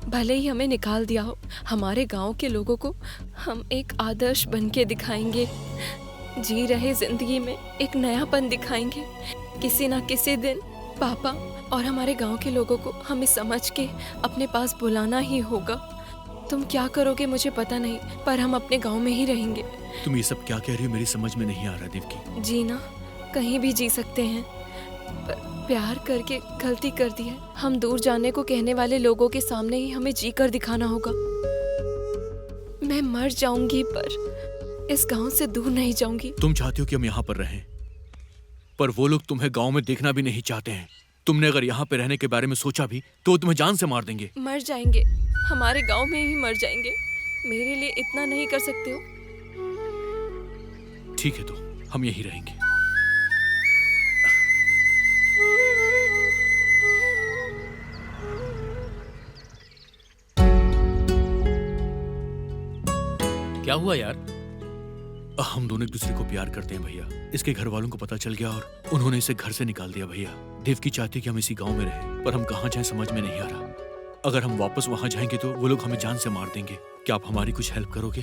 भले ही हमें निकाल दिया हो, हमारे गांव के लोगों को हम एक आदर्श बन के दिखाएंगे। जी रहे जिंदगी में एक नयापन दिखाएंगे। किसी ना किसी दिन पापा और हमारे गांव के लोगों को हमें समझ के अपने पास बुलाना ही होगा। तुम क्या करोगे मुझे पता नहीं, पर हम अपने गांव में ही रहेंगे। तुम ये सब क्या कह रही हो, मेरी समझ में नहीं आ रहा देवकी। जीना कहीं भी जी सकते हैं, पर प्यार करके गलती कर दी है। हम दूर जाने को कहने वाले लोगों के सामने ही हमें जी कर दिखाना होगा। मैं मर जाऊंगी पर इस गांव से दूर नहीं जाऊंगी। तुम चाहती हो कि हम यहाँ पर रहें, पर वो लोग तुम्हें गांव में देखना भी नहीं चाहते हैं। तुमने अगर यहाँ पे रहने के बारे में सोचा भी तो वो तुम्हें जान से मार देंगे। मर जाएंगे, हमारे गांव में ही मर जाएंगे। मेरे लिए इतना नहीं कर सकते हो? ठीक है तो हम यहीं रहेंगे। क्या हुआ यार? हम दोनों एक दूसरे को प्यार करते हैं भैया। इसके घर वालों को पता चल गया और उन्होंने इसे घर से निकाल दिया भैया। देवकी चाहती कि हम इसी गांव में रहें, पर हम कहाँ जाएं समझ में नहीं आ रहा। अगर हम वापस वहां जाएंगे तो वो लोग हमें जान से मार देंगे। क्या आप हमारी कुछ हेल्प करोगे?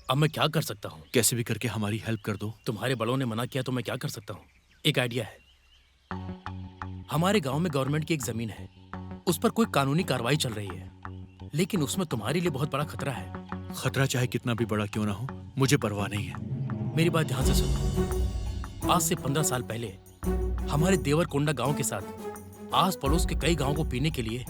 अब मैं क्या कर सकता हूँ? कैसे भी करके हमारी हेल्प कर दो। तुम्हारे बड़ों ने मना किया तो मैं क्या कर सकता हूँ? एक आइडिया है। हमारे गांव में गवर्नमेंट की एक जमीन है, उस पर कोई कानूनी कार्रवाई चल रही है, लेकिन उसमें तुम्हारे लिए बहुत बड़ा खतरा है। खतरा चाहे कितना भी बड़ा क्यों ना हो, मुझे परवाह नहीं है। मेरी बात ध्यान से सुनो। आज से 15 साल पहले हमारे देवर कोंडा गांव के साथ आस पड़ोस के कई गांवों को पीने के लिए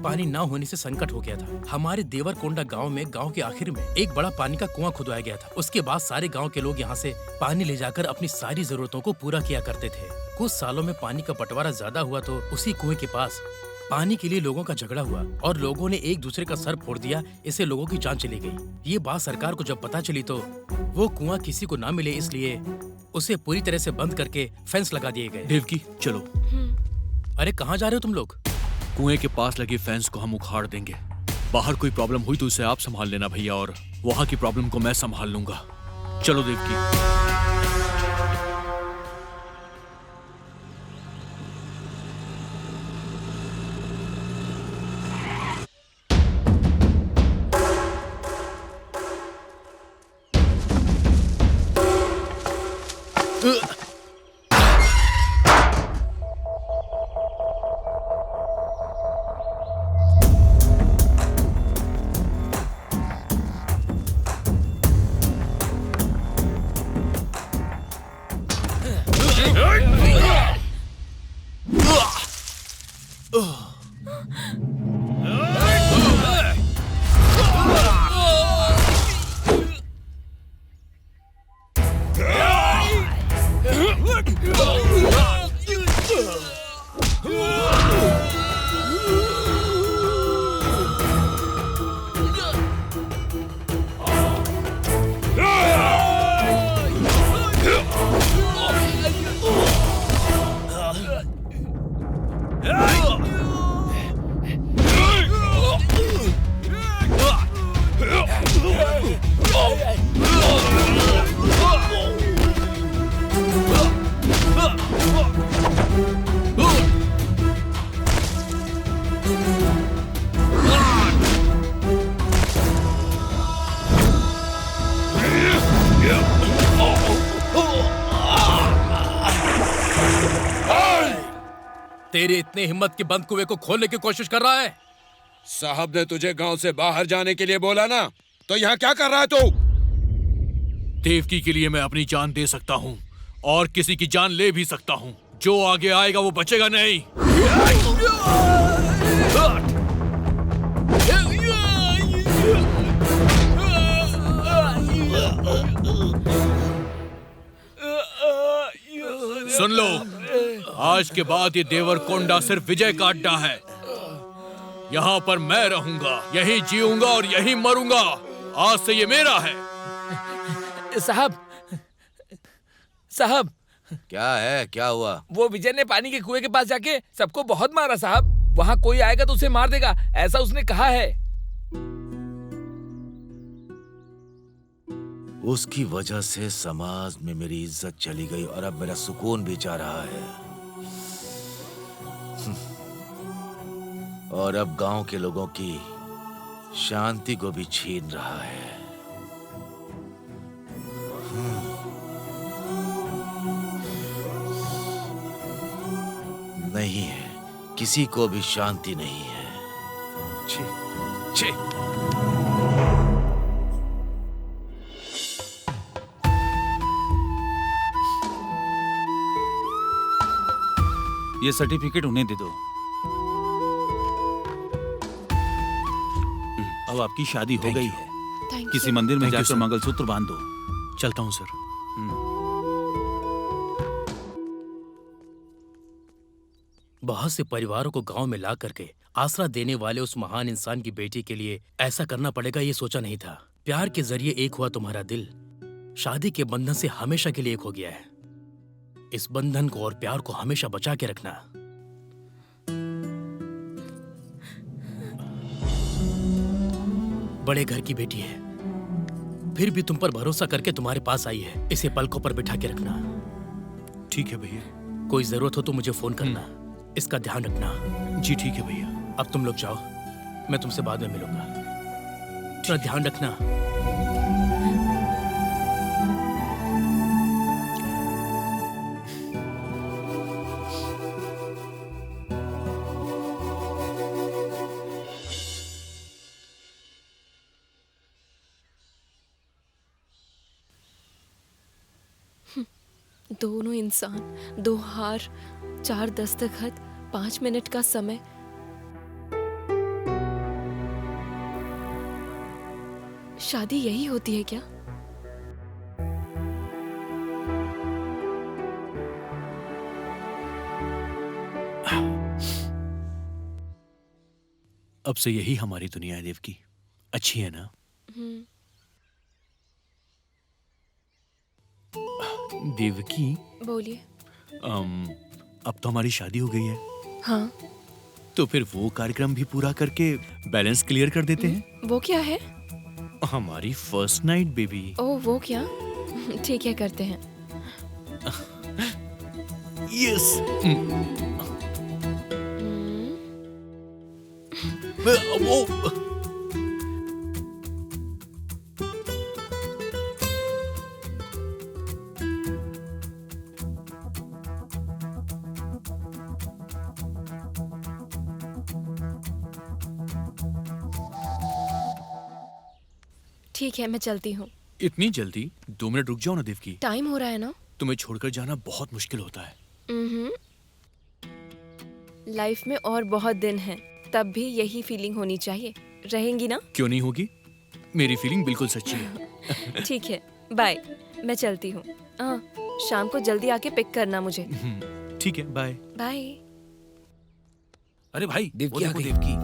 पानी ना होने से संकट हो गया था। हमारे देवर कोंडा गांव में गांव के आखिर में एक बड़ा पानी का कुआं खुदवाया गया था। उसके बाद सारे गांव के लोग यहां से पानी ले जाकर अपनी सारी जरूरतों को पूरा किया करते थे। कुछ सालों में पानी का बंटवारा ज्यादा हुआ तो उसी कुएं के पास पानी के लिए लोगों का झगड़ा हुआ और लोगों ने एक दूसरे का सर फोड़ दिया। इससे लोगों की जान चली गई। ये बात सरकार को जब पता चली तो वो कुआं किसी को ना मिले इसलिए उसे पूरी तरह से बंद करके फेंस लगा दिए गए। देवकी चलो। अरे कहाँ जा रहे हो तुम लोग? कुएं के पास लगे फेंस को हम उखाड़ देंगे। बाहर कोई प्रॉब्लम हुई तो उसे आप संभाल लेना भैया, और वहाँ की प्रॉब्लम को मैं संभाल लूंगा। चलो देवकी। तेरी इतनी हिम्मत की बंद कुएं को खोलने की कोशिश कर रहा है? साहब ने तुझे गांव से बाहर जाने के लिए बोला ना, तो यहाँ क्या कर रहा है तू? देवकी के लिए मैं अपनी जान दे सकता हूँ और किसी की जान ले भी सकता हूँ। जो आगे आएगा वो बचेगा नहीं। सुन लो, आज के बाद ये देवरकोंडा सिर्फ विजय का अड्डा है। यहाँ पर मैं रहूंगा, यहीं जीऊंगा और यहीं मरूंगा। आज से ये मेरा है। साहब, साहब। क्या है? क्या हुआ? वो विजय ने पानी के कुएं के पास जाके सबको बहुत मारा साहब। वहाँ कोई आएगा तो उसे मार देगा, ऐसा उसने कहा है। उसकी वजह से समाज में मेरी इज्जत चली गई और अब मेरा सुकून भी जा रहा है। और अब गांव के लोगों की शांति को भी छीन रहा है। नहीं है, किसी को भी शांति नहीं है। छी, छी। ये सर्टिफिकेट उन्हें दे दो। अब आपकी शादी हो गई है। किसी मंदिर में जाकर मंगलसूत्र बांध दो। चलता हूँ सर। बहुत से परिवारों को गांव में ला करके आसरा देने वाले उस महान इंसान की बेटी के लिए ऐसा करना पड़ेगा, ये सोचा नहीं था। प्यार के जरिए एक हुआ तुम्हारा दिल, शादी के बंधन से हमेशा के लिए एक हो गया है। इस बंधन को और प्यार को हमेशा बचा के रखना। बड़े घर की बेटी है, फिर भी तुम पर भरोसा करके तुम्हारे पास आई है। इसे पलकों पर बिठा के रखना। ठीक है भैया। कोई जरूरत हो तो मुझे फोन करना। इसका ध्यान रखना। जी ठीक है भैया। अब तुम लोग जाओ, मैं तुमसे बाद में मिलूंगा। थोड़ा ध्यान रखना। दोनों इंसान, 2 हार, 4 दस्तखत, 5 मिनट का समय। शादी यही होती है क्या? अब से यही हमारी दुनिया है देवकी। अच्छी है ना? देवकी बोलिए। अब तो हमारी शादी हो गई है। हाँ। तो फिर वो कार्यक्रम भी पूरा करके बैलेंस क्लियर कर देते हैं। वो क्या है? हमारी फर्स्ट नाइट बेबी। ओह वो क्या? ठीक है, करते हैं। यस। ठीक है, मैं चलती हूँ। इतनी जल्दी? 2 मिनट रुक जाओ ना देवकी। टाइम हो रहा है ना। तुम्हें छोड़कर जाना बहुत मुश्किल होता है। लाइफ में और बहुत दिन हैं, तब भी यही फीलिंग होनी चाहिए। रहेंगी ना? क्यों नहीं होगी? मेरी फीलिंग बिल्कुल सच्ची है। ठीक है, बाय। मैं चलती हूँ। शाम को जल्दी आके पिक करना मुझे। ठीक है, बाय। बाय। अरे भाई वो देवकी आ देखो गई। देवकी।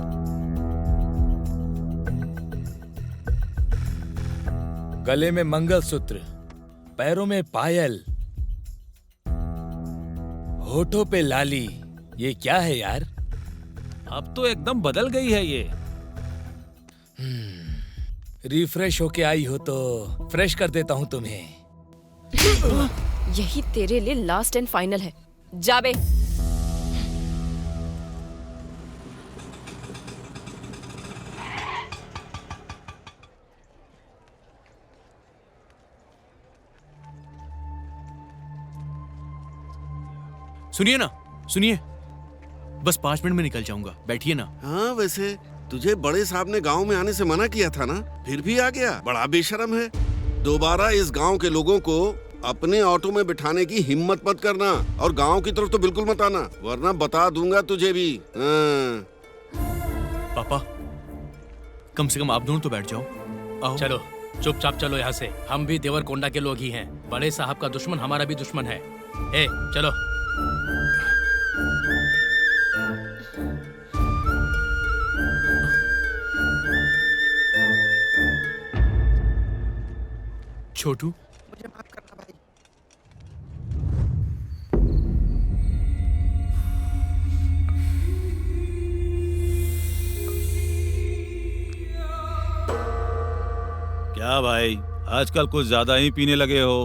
गले में मंगलसूत्र, पैरों में पायल, होठों पे लाली, ये क्या है यार? अब तो एकदम बदल गई है ये। रिफ्रेश होके आई हो तो फ्रेश कर देता हूँ तुम्हें। यही तेरे लिए लास्ट एंड फाइनल है। जा बे। सुनिए ना, सुनिए, बस 5 मिनट में निकल जाऊंगा, बैठिए ना। हाँ वैसे तुझे बड़े साहब ने गांव में आने से मना किया था ना, फिर भी आ गया। बड़ा बेशरम है। दोबारा इस गांव के लोगों को अपने ऑटो में बिठाने की हिम्मत मत करना, और गांव की तरफ तो बिल्कुल मत आना, वरना बता दूंगा तुझे भी। हाँ। पापा, कम से कम आप दोनों तो बैठ जाओ। आओ। चलो चुपचाप चलो यहाँ से। हम भी देवरकोंडा के लोग ही हैं। बड़े साहब का दुश्मन हमारा भी दुश्मन है। ए चलो। छोटू, मुझे माफ करना भाई। क्या भाई, आजकल कुछ ज्यादा ही पीने लगे हो?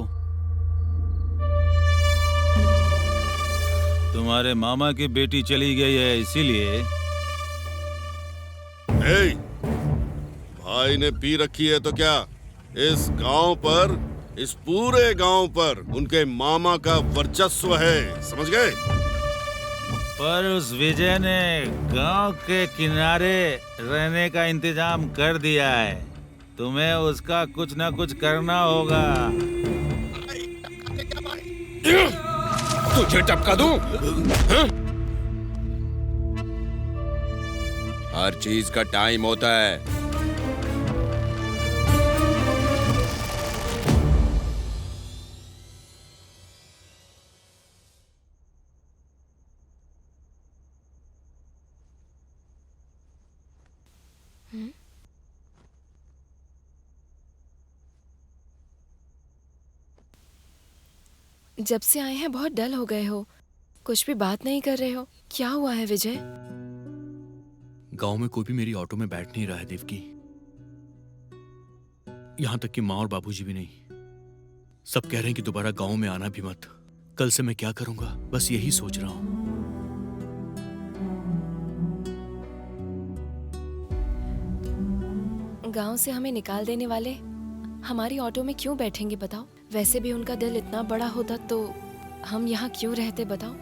तुम्हारे मामा की बेटी चली गई है इसीलिए। ए, भाई ने पी रखी है तो क्या इस गांव पर, इस पूरे गांव पर उनके मामा का वर्चस्व है, समझ गए? पर उस विजय ने गांव के किनारे रहने का इंतजाम कर दिया है। तुम्हें उसका कुछ ना कुछ करना होगा। तुझे टपका दूं? हाँ? हर चीज का टाइम होता है। जब से आए हैं बहुत डल हो गए हो, कुछ भी बात नहीं कर रहे हो। क्या हुआ है विजय? गांव में कोई भी मेरी ऑटो में बैठ नहीं रहा है देवकी। यहां तक कि माँ और बाबूजी भी नहीं। सब कह रहे हैं कि दोबारा गांव में आना भी मत। कल से मैं क्या करूंगा, बस यही सोच रहा हूं। गांव से हमें निकाल देने वाले हमारी ऑटो में क्यों बैठेंगे बताओ? वैसे भी उनका दिल इतना बड़ा होता तो हम यहाँ क्यों रहते बताओ?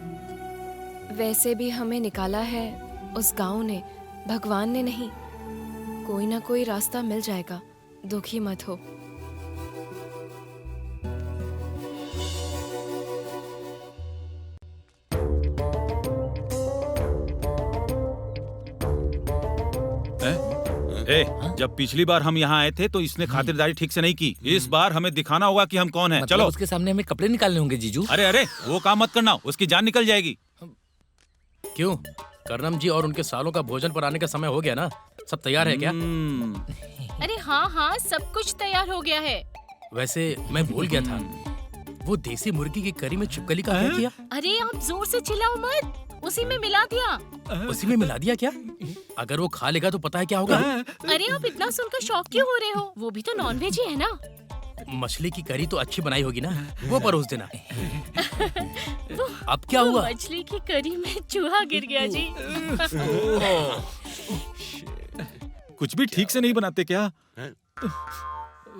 वैसे भी हमें निकाला है उस गांव ने, भगवान ने नहीं। कोई ना कोई रास्ता मिल जाएगा, दुखी मत हो। जब पिछली बार हम यहाँ आए थे तो इसने खातिरदारी ठीक से नहीं की। इस बार हमें दिखाना होगा कि हम कौन हैं। चलो। उसके सामने हमें कपड़े निकालने होंगे जीजू। अरे अरे, वो काम मत करना, उसकी जान निकल जाएगी। क्यों? करनम जी और उनके सालों का भोजन पर आने का समय हो गया ना? सब तैयार है क्या? अरे हाँ हाँ, सब कुछ तैयार हो गया है। वैसे मैं भूल गया था, वो देसी मुर्गी की करी में छिपकली का क्या किया? अरे आप जोर से चिल्लाओ मत, उसी में मिला दिया। उसी में मिला दिया क्या? अगर वो खा लेगा तो पता है क्या होगा? अरे आप इतना सुनकर शौक क्यों हो रहे हो? वो भी तो नॉनवेज ही है ना। मछली की करी तो अच्छी बनाई होगी ना, वो परोस देना। अब क्या हुआ? मछली की करी में चूहा गिर गया जी। कुछ भी ठीक से नहीं बनाते क्या?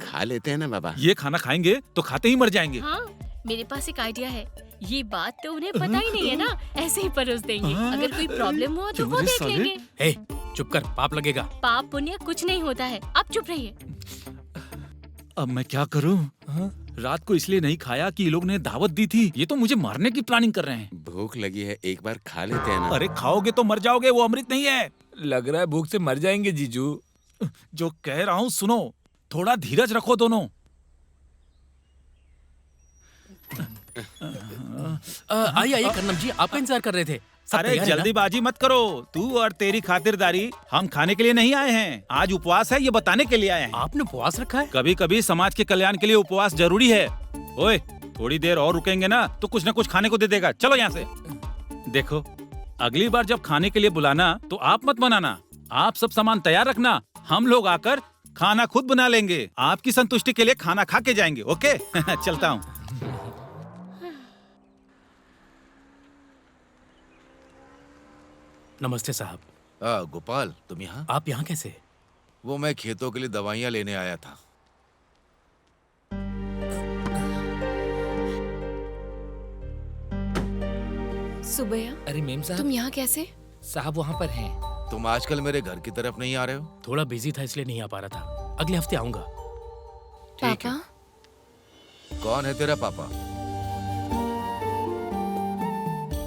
खा लेते हैं ना बाबा। ये खाना खाएंगे तो खाते ही मर जाएंगे। हाँ, मेरे पास एक आइडिया है। ये बात तो उन्हें पता ही नहीं है ना, ऐसे ही परोस देंगे। अगर कोई प्रॉब्लम हुआ तो वो देख लेंगे। हे, चुप कर, पाप लगेगा। पाप पुण्य कुछ नहीं होता है, आप चुप रहिए। अब मैं क्या करूं? रात को इसलिए नहीं खाया कि ये लोग ने दावत दी थी। ये तो मुझे मारने की प्लानिंग कर रहे हैं। भूख लगी है, एक बार खा लेते हैं ना। अरे खाओगे तो मर जाओगे, वो अमृत नहीं है। लग रहा है भूख से मर जाएंगे जीजू। जो कह रहा हूँ सुनो, थोड़ा धीरज रखो दोनों। आइए आइए करनम जी, आपका इंतजार कर रहे थे। सब अरे तैयार है ना? जल्दीबाजी मत करो, तू और तेरी खातिरदारी। हम खाने के लिए नहीं आए हैं, आज उपवास है, ये बताने के लिए आए हैं। आपने उपवास रखा है? कभी कभी समाज के कल्याण के लिए उपवास जरूरी है। ओए, थोड़ी देर और रुकेंगे ना तो कुछ न कुछ खाने को दे देगा। चलो यहाँ से। देखो, अगली बार जब खाने के लिए बुलाना तो आप मत बनाना, आप सब सामान तैयार रखना। हम लोग आकर खाना खुद बना लेंगे, आपकी संतुष्टि के लिए खाना खा के जाएंगे। ओके? चलता हूँ। नमस्ते साहब। गोपाल, तुम यहाँ? आप यहाँ कैसे? वो मैं खेतों के लिए दवाइयाँ लेने आया था। सुबैया, अरे मेम साहब, तुम यहाँ कैसे? साहब वहाँ पर हैं। तुम आजकल मेरे घर की तरफ नहीं आ रहे हो? थोड़ा बिजी था इसलिए नहीं आ पा रहा था। अगले हफ्ते आऊंगा। ठीक है। कौन है तेरा पापा?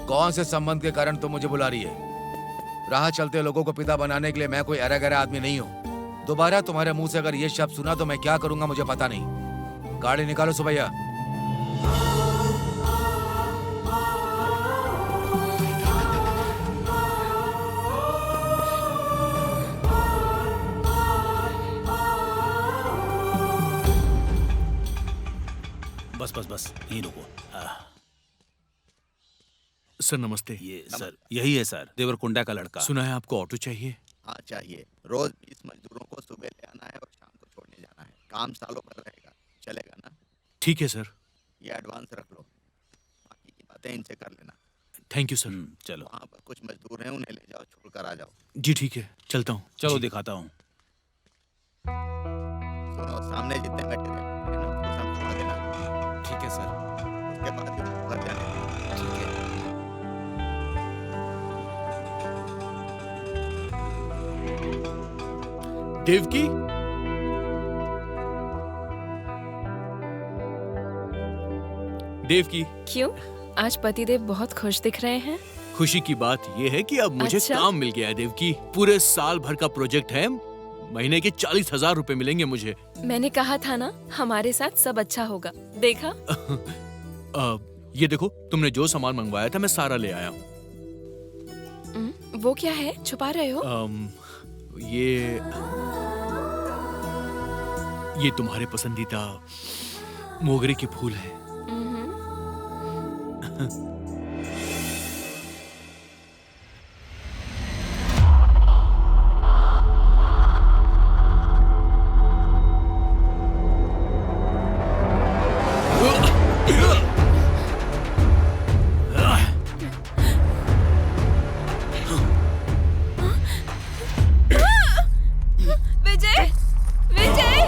कौन से संबंध के कारण तुम मुझे बुला रही है? राह चलते लोगों को पिता बनाने के लिए मैं कोई अरा गरा आदमी नहीं हूँ। दोबारा तुम्हारे मुंह से अगर ये शब्द सुना तो मैं क्या करूंगा मुझे पता नहीं। गाड़ी निकालो सुबैया। बस बस बस, यहीं रुको। सर नमस्ते। ये सर, यही है सर, देवरकुंडा का लड़का। सुना है आपको ऑटो चाहिए? हाँ चाहिए। रोज 20 मजदूरों को सुबह ले आना है और शाम को छोड़ने जाना है। काम सालों भर रहेगा, चलेगा ना? ठीक है सर। ये एडवांस रख लो, बाकी की बातें इनसे कर लेना। Thank you sir. चलो। वहाँ पर कुछ मजदूर हैं, उन्हें ले जाओ, छोड़कर आ जाओ। जी ठीक है, चलता हूँ। चलो दिखाता हूँ। सुनो, सामने जितने मटेरियल है ना, उसको समझा देना। ठीक है सर। उसके बाद घर जाने देना। ठीक है। देवकी, देवकी। क्यों? आज पतिदेव बहुत खुश दिख रहे हैं। खुशी की बात यह है कि अब मुझे अच्छा? काम मिल गया है देवकी। पूरे साल भर का प्रोजेक्ट है, महीने के 40,000 रुपए मिलेंगे मुझे। मैंने कहा था ना, हमारे साथ सब अच्छा होगा। देखा? ये देखो, तुमने जो सामान मंगवाया था मैं सारा ले आया हूँ। वो क्या है, छुपा रहे हो? ये तुम्हारे पसंदीदा मोगरे के फूल हैं। विजय! विजय!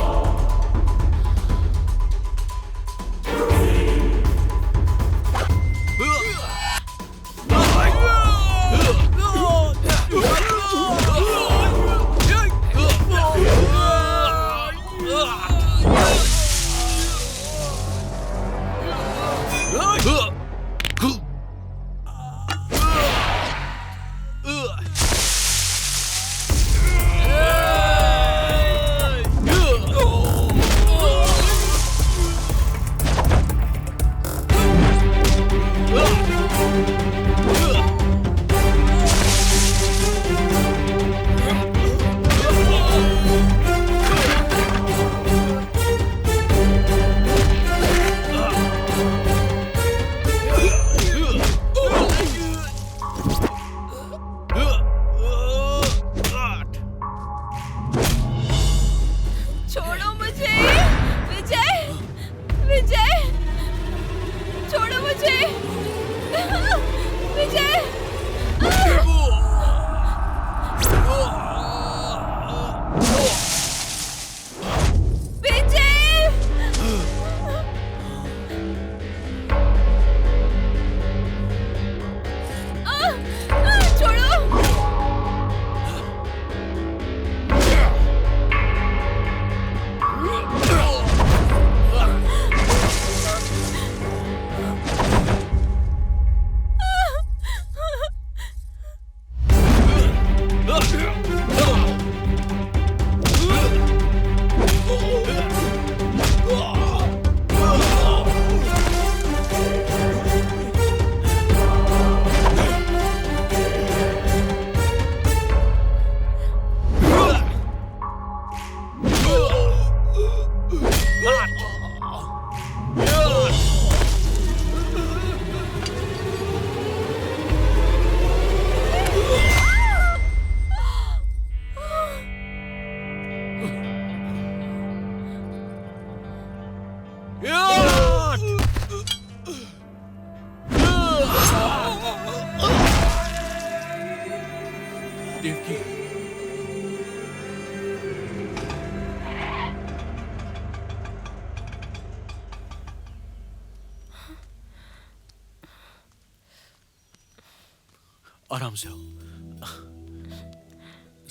आराम से आओ।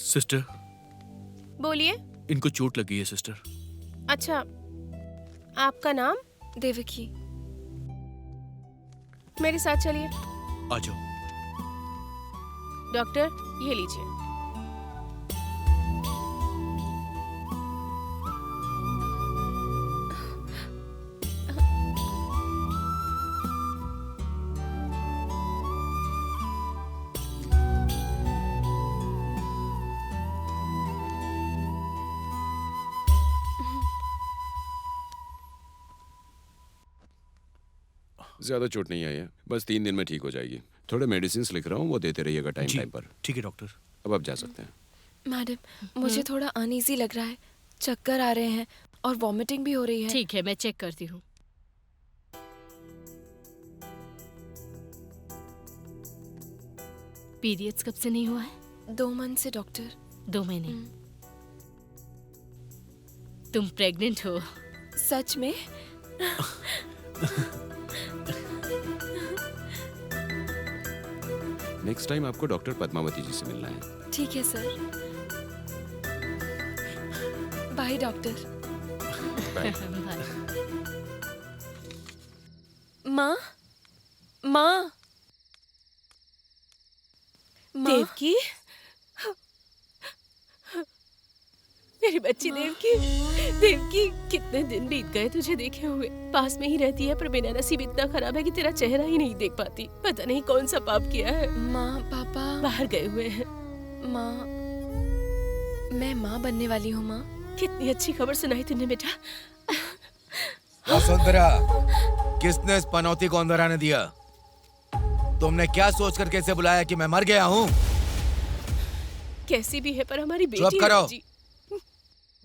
सिस्टर, बोलिए। इनको चोट लगी है सिस्टर। अच्छा, आपका नाम? देवकी। मेरे साथ चलिए। आ जाओ। डॉक्टर, ये लीजिए। ज्यादा चोट नहीं आई है, बस 3 दिन में ठीक हो जाएगी। थोड़े मेडिसिन लिख रहा हूँ, वो देते रहिएगा टाइम जी, टाइम पर। ठीक है डॉक्टर। अब आप जा सकते हैं। मैडम, मुझे थोड़ा अनईजी लग रहा है, चक्कर आ रहे हैं और वॉमिटिंग भी हो रही है। ठीक है, मैं चेक करती हूँ। पीरियड्स कब से नहीं हुआ है? 2 मंथ से डॉक्टर। 2 महीने। तुम प्रेग्नेंट हो? सच में? नेक्स्ट टाइम आपको डॉक्टर पद्मावती जी से मिलना है। ठीक है सर। By doctor. बाय। माँ, माँ, देवकी, मेरी बच्ची देवकी। देवकी, कितने दिन बीत गए तुझे देखे हुए। पास में ही रहती है पर मेरा नसीब इतना खराब है कि तेरा चेहरा ही नहीं देख पाती। पता नहीं कौन सा पाप किया है। माँ, पापा बाहर गए हुए हैं। माँ, मैं माँ बनने वाली हूँ। माँ, कितनी अच्छी खबर सुनाई तूने बेटा। वसुंधरा, किसने इस पनौती को अंदर आने दिया? तुमने क्या सोच कर कैसे बुलाया कि मैं मर गया हूँ? कैसी भी है पर हमारी बेटी चुप करो। है जी।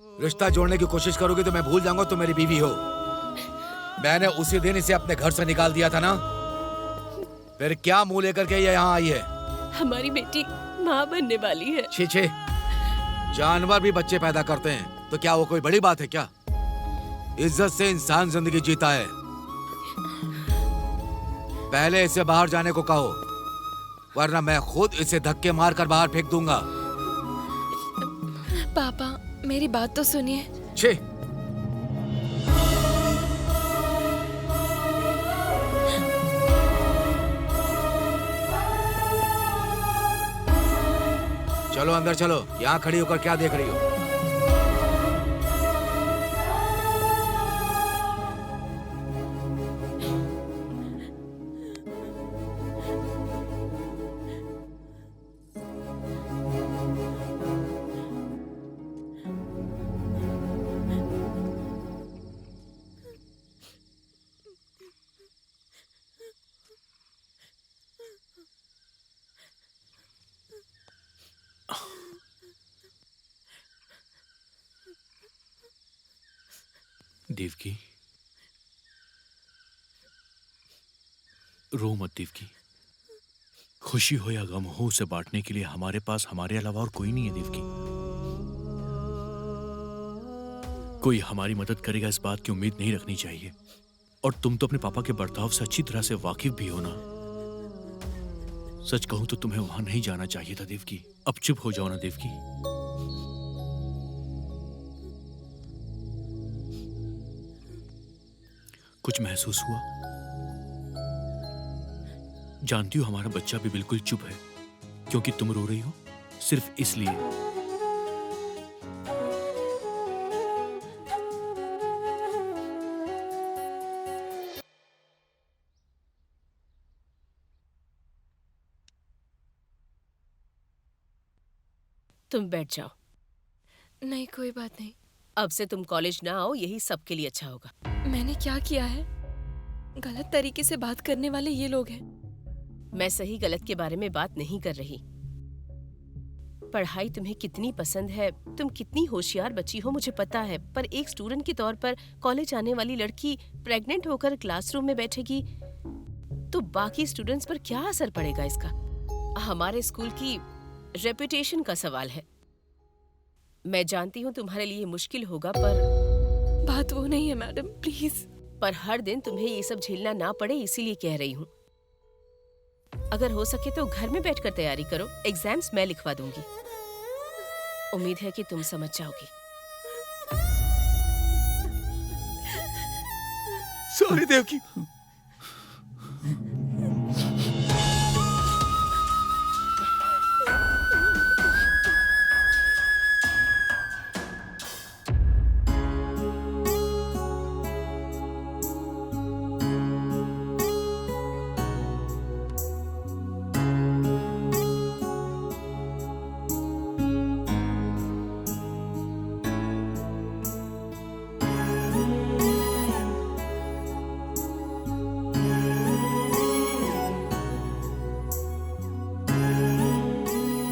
रिश्ता जोड़ने की कोशिश करोगी तो मैं भूल जाऊंगा तुम मेरी बीवी हो। मैंने उसी दिन इसे अपने घर से निकाल दिया था ना। फिर क्या मुंह लेकर के ये यहाँ आई है? हमारी बेटी माँ बनने वाली है। छी छी, जानवर भी बच्चे पैदा करते हैं तो क्या वो कोई बड़ी बात है क्या? इज्जत से इंसान जिंदगी जीता है। पहले इसे बाहर जाने को कहो, वरना मैं खुद इसे धक्के मार कर बाहर फेंक दूंगा। पापा मेरी बात तो सुनिए। छी, चलो अंदर चलो। यहाँ खड़ी होकर क्या देख रही हो? देवकी, रो मत देवकी। खुशी हो या गम हो, उसे बांटने के लिए हमारे पास हमारे अलावा और कोई नहीं है देवकी। कोई हमारी मदद करेगा इस बात की उम्मीद नहीं रखनी चाहिए। और तुम तो अपने पापा के बर्ताव से अच्छी तरह से वाकिफ भी हो ना। सच कहूं तो तुम्हें वहां नहीं जाना चाहिए था देवकी। अब चुप हो जाओ ना देवकी। कुछ महसूस हुआ? जानती हो हमारा बच्चा भी बिल्कुल चुप है क्योंकि तुम रो रही हो, सिर्फ इसलिए। तुम बैठ जाओ। नहीं, कोई बात नहीं। अब से तुम कॉलेज ना आओ, यही सबके लिए अच्छा होगा। मैंने क्या किया है? गलत तरीके से बात करने वाले ये लोग हैं। मैं सही गलत के बारे में बात नहीं कर रही। पढ़ाई तुम्हें कितनी पसंद है, तुम कितनी होशियार बच्ची हो मुझे पता है, पर एक स्टूडेंट के तौर पर कॉलेज आने वाली लड़की प्रेग्नेंट होकर क्लासरूम में बैठेगी तो बाकी स्टूडेंट्स पर क्या असर पड़ेगा इसका? हमारे स्कूल की रेपुटेशन का सवाल है। मैं जानती हूँ तुम्हारे लिए मुश्किल होगा, पर बात वो नहीं है मैडम, प्लीज। पर हर दिन तुम्हें ये सब झेलना ना पड़े इसीलिए कह रही हूँ। अगर हो सके तो घर में बैठकर तैयारी करो, एग्जाम्स मैं लिखवा दूंगी। उम्मीद है कि तुम समझ जाओगी। सॉरी देवकी।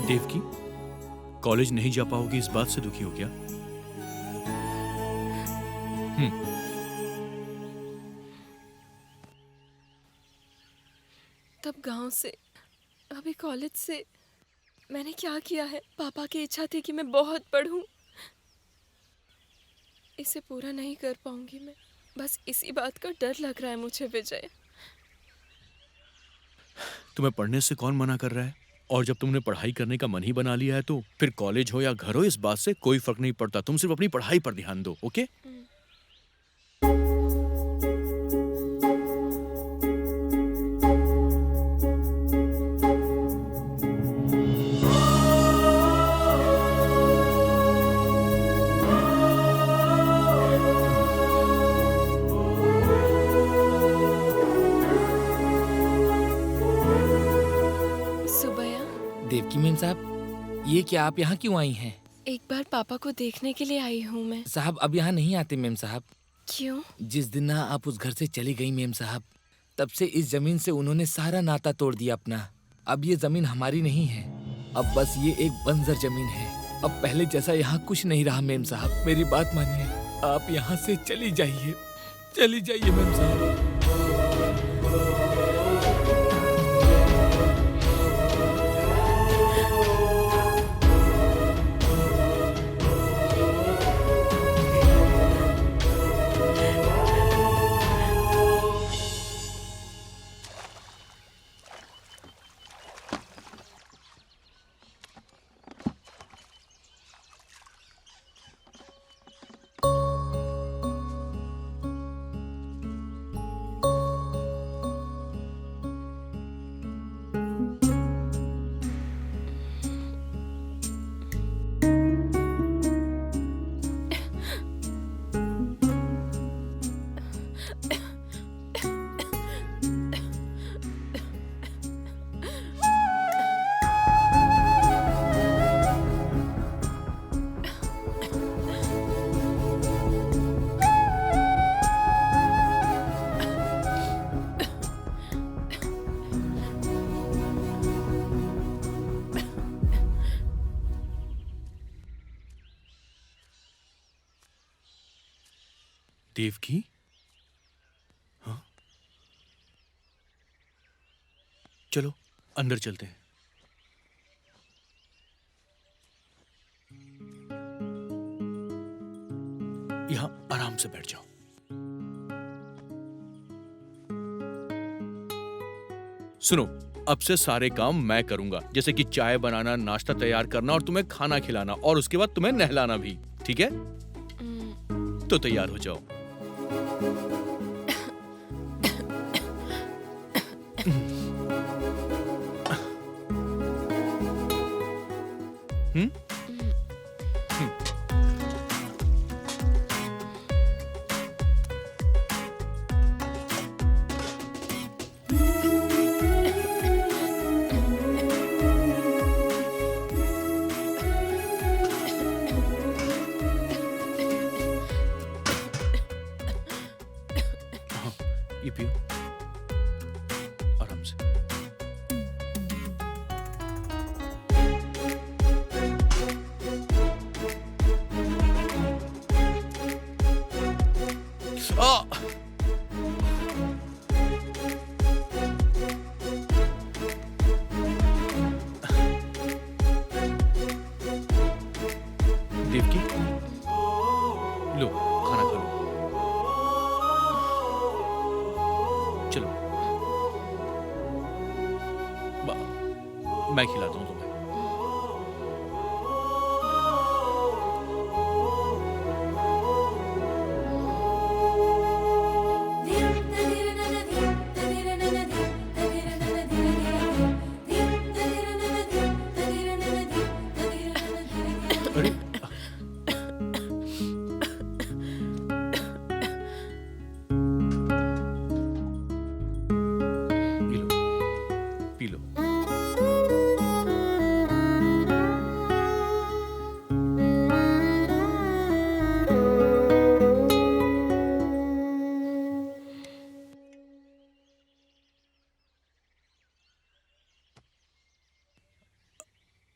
देवकी, कॉलेज नहीं जा पाओगी इस बात से दुखी हो क्या? तब गांव से, अभी कॉलेज से मैंने क्या किया है? पापा की इच्छा थी कि मैं बहुत पढ़ूं। इसे पूरा नहीं कर पाऊंगी मैं। बस इसी बात का डर लग रहा है मुझे विजय। तुम्हें पढ़ने से कौन मना कर रहा है? और जब तुमने पढ़ाई करने का मन ही बना लिया है तो फिर कॉलेज हो या घर हो, इस बात से कोई फर्क नहीं पड़ता। तुम सिर्फ अपनी पढ़ाई पर ध्यान दो, ओके? देवकी मैम साहब, ये क्या आप यहाँ क्यों आई हैं? एक बार पापा को देखने के लिए आई हूँ मैं। साहब अब यहाँ नहीं आते मैम साहब। क्यों? जिस दिन आप उस घर से चली गई मैम साहब, तब से इस जमीन से उन्होंने सारा नाता तोड़ दिया अपना। अब ये जमीन हमारी नहीं है, अब बस ये एक बंजर जमीन है। अब पहले जैसा यहाँ कुछ नहीं रहा मैम साहब। मेरी बात मानिए, आप यहाँ से चली जाइए, चली जाइए मैम साहब। देवकी? हाँ? चलो अंदर चलते हैं। यहां आराम से बैठ जाओ। सुनो, अब से सारे काम मैं करूंगा, जैसे कि चाय बनाना, नाश्ता तैयार करना और तुम्हें खाना खिलाना, और उसके बाद तुम्हें नहलाना भी, ठीक है? तो तैयार हो जाओ। ये पियो आराम से। देवकी, लो खाना खा लो। चलो। मैं खिलाता हूँ तुम्हें। अरे पी लो, पी लो।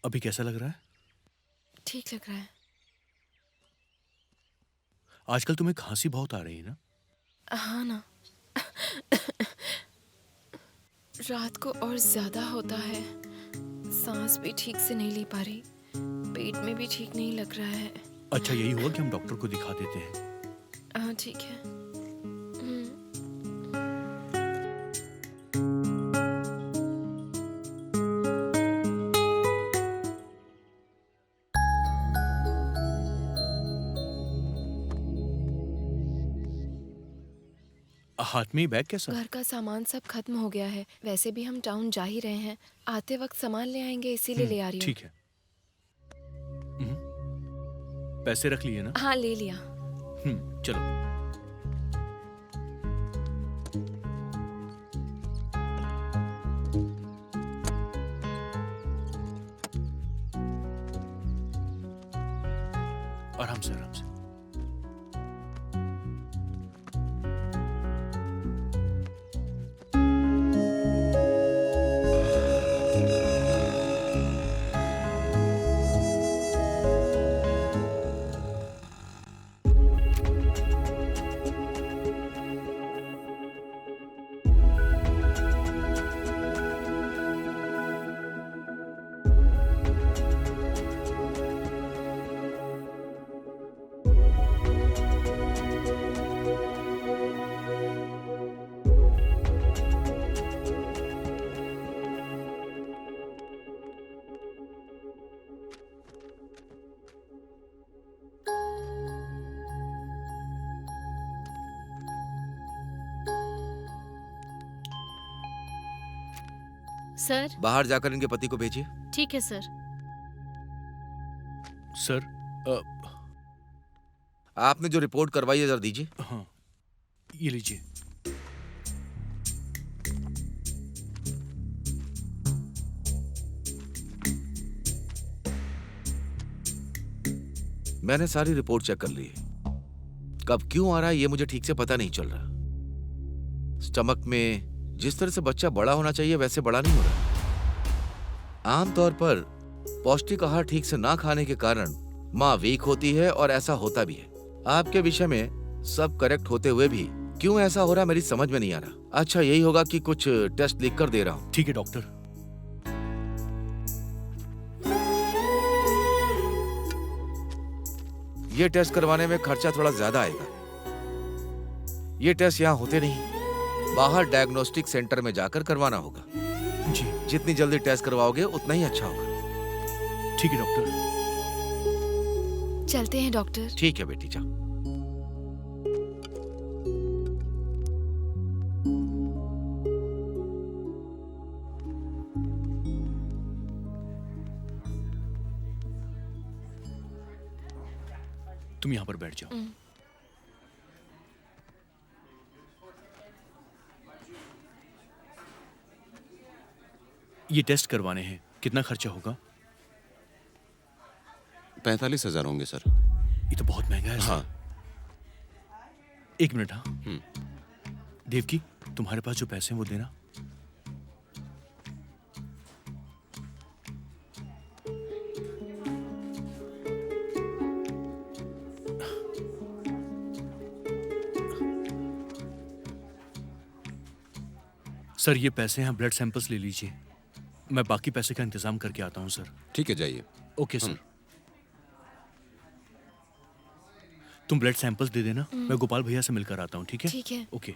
अभी कैसा लग रहा है? ठीक लग रहा है। आजकल तुम्हें खांसी बहुत आ रही है ना? हाँ ना। रात को और ज्यादा होता है। सांस भी ठीक से नहीं ले पा रही, पेट में भी ठीक नहीं लग रहा है। अच्छा, यही हुआ कि हम डॉक्टर को दिखा देते हैं। हाँ ठीक है। हाथ में ही बैग कैसा? घर का सामान सब खत्म हो गया है। वैसे भी हम टाउन जा ही रहे हैं, आते वक्त सामान ले आएंगे, इसीलिए ले आ रही हूँ। ठीक है। पैसे रख लिए ना? हाँ ले लिया। चलो। आराम से, आराम से। सर। बाहर जाकर इनके पति को भेजिए। ठीक है सर। सर, आपने जो रिपोर्ट करवाई है जरा दीजिए। हाँ, ये लीजिए। मैंने सारी रिपोर्ट चेक कर ली है। कब क्यों आ रहा है ये मुझे ठीक से पता नहीं चल रहा। स्टमक में जिस तरह से बच्चा बड़ा होना चाहिए वैसे बड़ा नहीं हो रहा। आमतौर पर पौष्टिक आहार ठीक से ना खाने के कारण माँ वीक होती है और ऐसा होता भी है। आपके विषय में सब करेक्ट होते हुए भी क्यों ऐसा हो रहा मेरी समझ में नहीं आ रहा। अच्छा, यही होगा कि कुछ टेस्ट लिख कर दे रहा हूँ। ठीक है डॉक्टर। ये टेस्ट करवाने में खर्चा थोड़ा ज्यादा आएगा। ये टेस्ट यहाँ होते नहीं, बाहर डायग्नोस्टिक सेंटर में जाकर करवाना होगा। जी। जितनी जल्दी टेस्ट करवाओगे उतना ही अच्छा होगा। ठीक है डॉक्टर। चलते हैं डॉक्टर। ठीक है बेटी, जाओ। तुम यहाँ पर बैठ जाओ। ये टेस्ट करवाने हैं, कितना खर्चा होगा? 45,000 होंगे सर। ये तो बहुत महंगा है। हाँ। एक मिनट। हाँ देवकी, तुम्हारे पास जो पैसे हैं वो देना। सर ये पैसे हैं, ब्लड सैंपल्स ले लीजिए। मैं बाकी पैसे का इंतजाम करके आता हूँ सर। ठीक है, जाइए। Okay sir. तुम ब्लड सैंपल्स दे देना, मैं गोपाल भैया से मिलकर आता हूँ। ठीक है? ठीक है। ओके।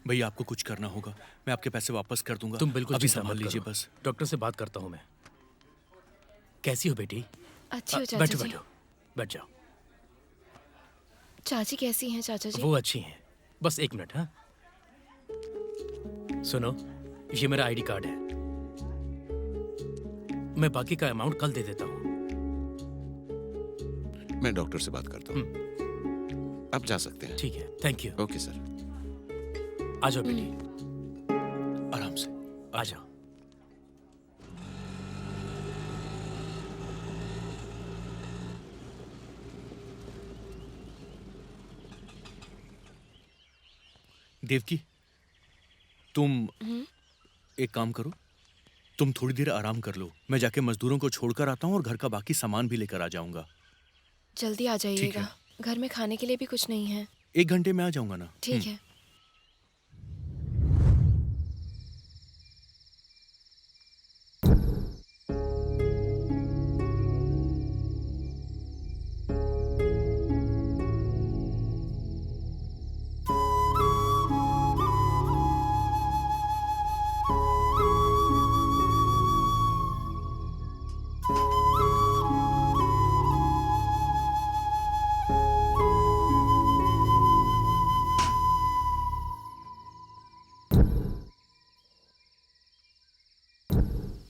भैया आपको कुछ करना होगा, मैं आपके पैसे वापस कर दूंगा। तुम बिल्कुल अभी चिंता संभाल मत लीजिए करो। बस। डॉक्टर से बात करता हूँ मैं। कैसी हो बेटी? अच्छी हो चाचा बैठो जी। बैठो, बैठ जाओ। चाची कैसी हैं चाचा जी? वो अच्छी हैं। बस 1 मिनट। हाँ सुनो, ये मेरा आईडी कार्ड है, मैं बाकी का अमाउंट कल दे देता हूँ। मैं डॉक्टर से बात करता हूँ। आप जा सकते हैं। ठीक है, थैंक यू। Okay sir. आ जाओ बेटी, आराम से आ जाओ। देवकी, तुम एक काम करो, तुम थोड़ी देर आराम कर लो, मैं जाके मजदूरों को छोड़कर आता हूँ और घर का बाकी सामान भी लेकर आ जाऊंगा। जल्दी आ जाइएगा, घर में खाने के लिए भी कुछ नहीं है। 1 घंटे में आ जाऊंगा ना। ठीक है।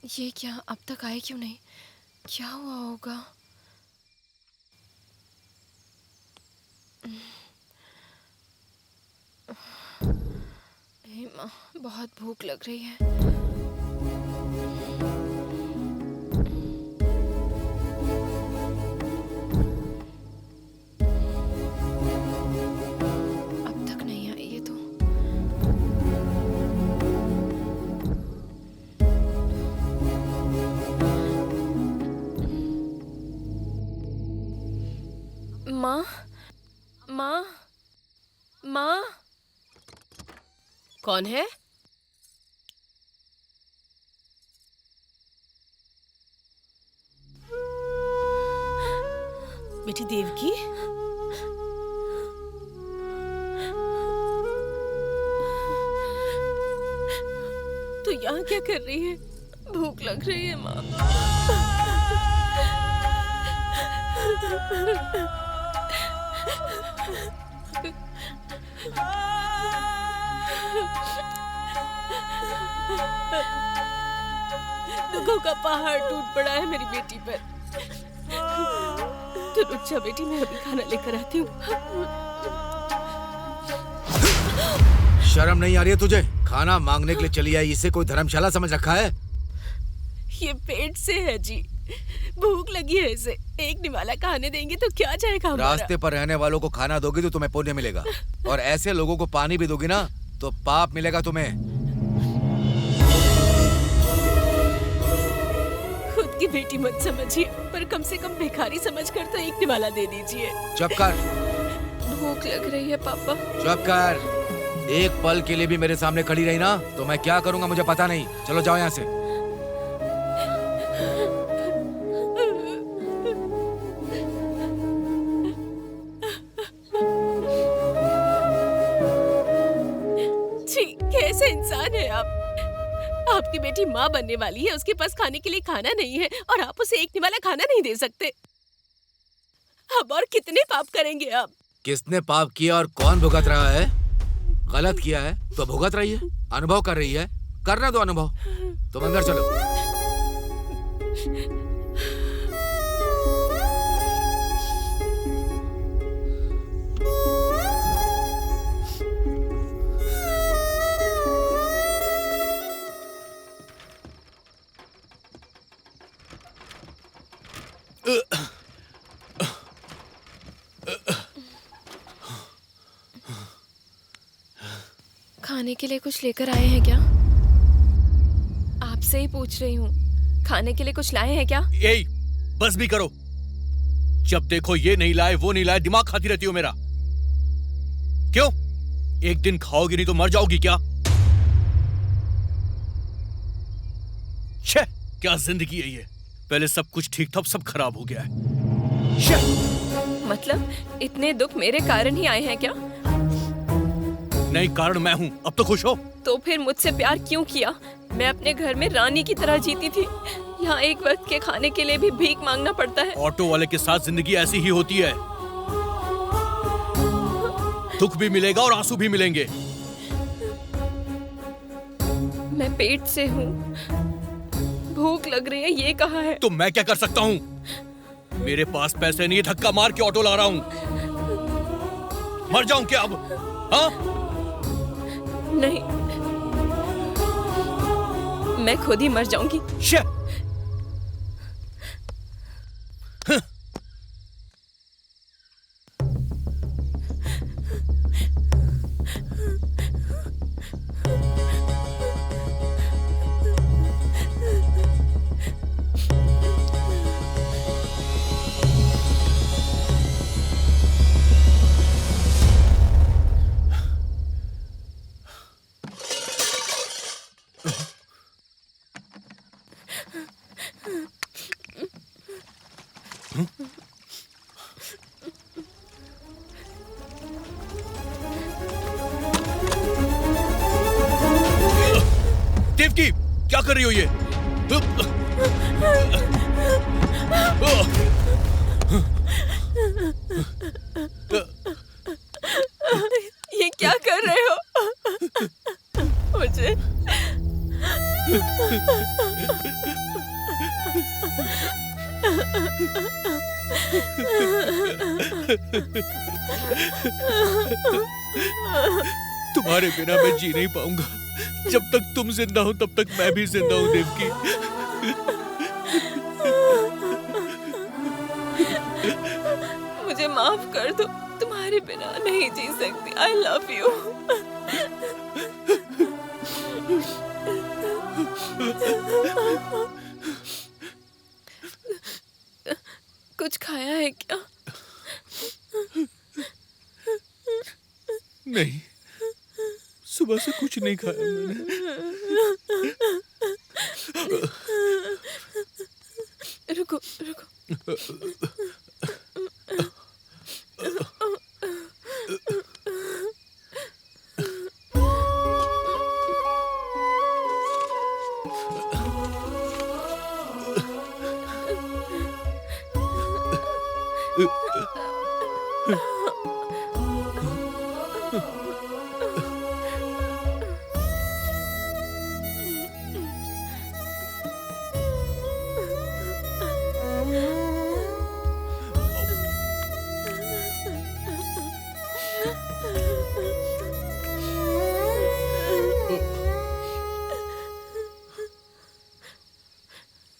ये क्या, अब तक आए क्यों नहीं? क्या हुआ होगा? हे माँ, बहुत भूख लग रही है। अब तक नहीं आई ये तो। माँ, माँ, माँ। कौन है? बेटी देवकी, तू यहाँ क्या कर रही है? भूख लग रही है माँ। दुखों का पहाड़ टूट पड़ा है मेरी बेटी पर। तू रुक जा बेटी, मैं अभी खाना लेकर आती हूँ। शर्म नहीं आ रही है तुझे? खाना मांगने के लिए चली आई, इसे कोई धर्मशाला समझ रखा है? ये पेट से है जी, भूख लगी है इसे। एक निवाला खाने देंगे तो क्या जाएगा हमारा? रास्ते पर रहने वालों को खाना दोगी तो तुम्हें पुण्य मिलेगा, और ऐसे लोगों को पानी भी दोगी ना तो पाप मिलेगा तुम्हें। खुद की बेटी मत समझिए, पर कम से कम भिखारी समझकर तो एक निवाला दे दीजिए। चुप कर। भूख लग रही है पापा। चुप कर। एक पल के लिए भी मेरे सामने खड़ी रही ना तो मैं क्या करूंगा मुझे पता नहीं। चलो जाओ यहाँ से। छी, कैसे इंसान है आप? आपकी बेटी माँ बनने वाली है, उसके पास खाने के लिए खाना नहीं है और आप उसे एक निवाला खाना नहीं दे सकते। अब और कितने पाप करेंगे आप? किसने पाप किया और कौन भुगत रहा है? गलत किया है तो भुगत रही है, अनुभव कर रही है, करने दो अनुभव। तुम अंदर चलो। खाने के लिए कुछ लेकर आए हैं क्या? आपसे ही पूछ रही हूँ, खाने के लिए कुछ लाए हैं क्या? यही बस भी करो। जब देखो ये नहीं लाए वो नहीं लाए, दिमाग खाती रहती हो मेरा। क्यों? एक दिन खाओगी नहीं तो मर जाओगी क्या? छे, क्या जिंदगी है ये। पहले सब कुछ ठीक था, अब सब खराब हो गया है। छे। मतलब इतने दुख मेरे कारण ही आए हैं क्या? नहीं, कारण मैं हूँ। अब तो खुश हो? तो फिर मुझसे प्यार क्यों किया? मैं अपने घर में रानी की तरह जीती थी। यहाँ एक वक्त के खाने के लिए भी भीख मांगना पड़ता है। ऑटो वाले के साथ जिंदगी ऐसी ही होती है। दुख भी मिलेगा और आंसू भी मिलेंगे। मैं पेट से हूँ, भूख लग रही है, ये कहा है। तो मैं क्या कर सकता हूँ? मेरे पास पैसे नहीं, धक्का मार के ऑटो ला रहा हूँ। मर जाऊं क्या अब? हाँ? नहीं, मैं खुद ही मर जाऊंगी। देवकी, क्या कर रही हो ये? ये क्या कर रहे हो? मुझे तुम्हारे बिना मैं जी नहीं पाऊंगा। जब तक तुम जिंदा हो तब तक मैं भी जिंदा हूं देवकी। मुझे माफ कर दो, तुम्हारे बिना नहीं जी सकती। I love you. कुछ खाया है क्या? नहीं, सुबह से कुछ नहीं खाया मैंने। रुको रुको।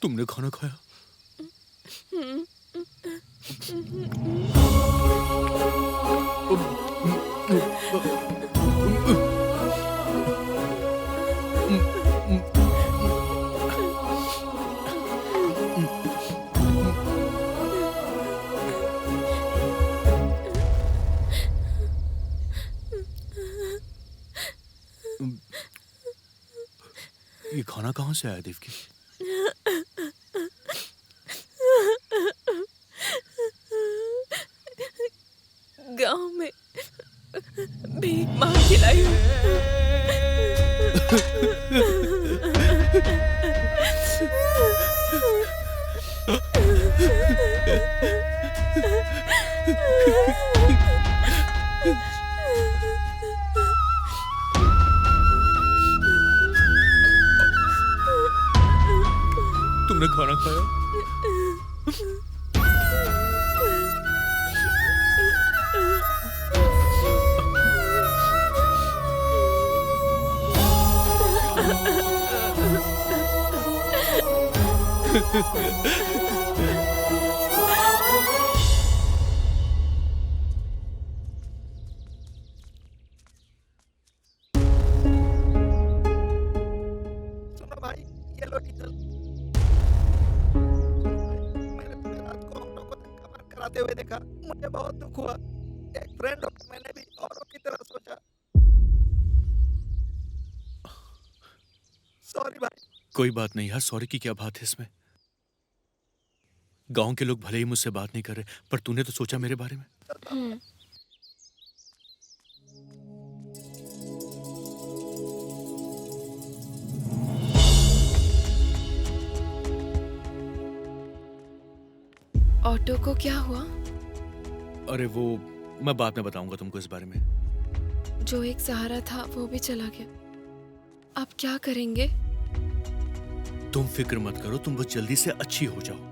तुमने खाना खाया? ये खाना कहाँ से आया देवकी? गांव में भीख मांग के लाई हूँ। तुमने खाना खाया? सुनो भाई, ये लो डीजल। मैंने तुम्हें रात को ऑटो को धक्का मार कराते हुए देखा, मुझे बहुत दुख हुआ। एक फ्रेंड होकर मैंने भी औरों की तरह सोचा। सॉरी भाई। कोई बात नहीं यार, सॉरी की क्या बात है इसमें? गांव के लोग भले ही मुझसे बात नहीं कर रहे, पर तूने तो सोचा मेरे बारे में। ऑटो को क्या हुआ? अरे वो मैं बाद में बताऊंगा तुमको इस बारे में। जो एक सहारा था वो भी चला गया। अब क्या करेंगे? तुम फिक्र मत करो, तुम बस जल्दी से अच्छी हो जाओ।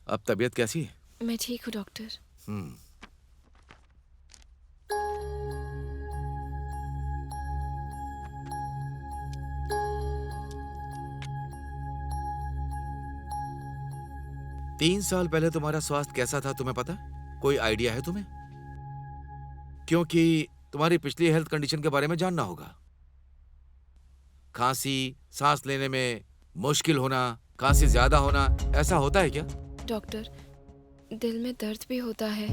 अब तबीयत कैसी है? मैं ठीक हूँ डॉक्टर। 3 साल पहले तुम्हारा स्वास्थ्य कैसा था तुम्हें पता? कोई आइडिया है तुम्हें? क्योंकि तुम्हारी पिछली हेल्थ कंडीशन के बारे में जानना होगा। खांसी, सांस लेने में मुश्किल होना, खांसी ज्यादा होना, ऐसा होता है क्या? डॉक्टर, दिल में दर्द भी होता है,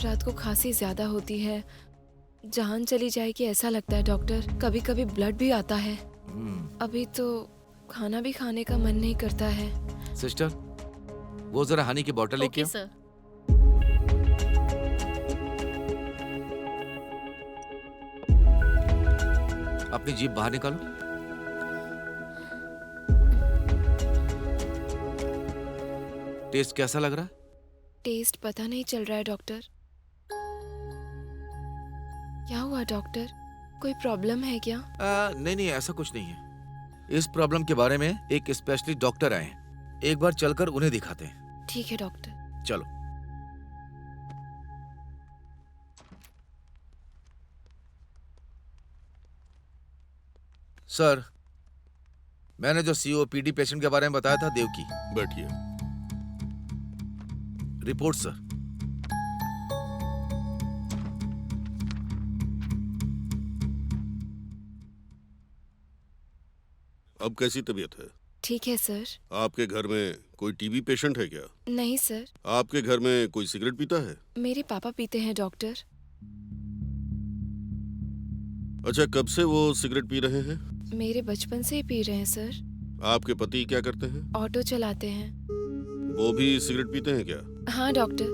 रात को खांसी ज्यादा होती है, जान चली जाएगी ऐसा लगता है डॉक्टर। कभी कभी ब्लड भी आता है। अभी तो खाना भी खाने का मन नहीं करता है। सिस्टर, वो जरा हनी की बोतल लेके आओ। सर। अपनी जीभ बाहर निकालो। टेस्ट कैसा लग रहा है? टेस्ट पता नहीं चल रहा है डॉक्टर। क्या हुआ डॉक्टर? कोई प्रॉब्लम है क्या? नहीं, ऐसा कुछ नहीं है। इस प्रॉब्लम के बारे में एक स्पेशलिस्ट डॉक्टर आए हैं। एक बार चलकर उन्हें दिखाते हैं। ठीक है डॉक्टर। चलो। सर, मैंने जो COPD पेशेंट के बारे में बताया था, देवकी। बैठिए। Report sir. अब कैसी तबीयत है? ठीक है सर। आपके घर में कोई टीबी पेशेंट है क्या? नहीं सर। आपके घर में कोई सिगरेट पीता है? मेरे पापा पीते हैं डॉक्टर। अच्छा, कब से वो सिगरेट पी रहे हैं? मेरे बचपन से ही पी रहे हैं सर। आपके पति क्या करते हैं? ऑटो चलाते हैं। वो भी सिगरेट पीते हैं क्या? हाँ डॉक्टर।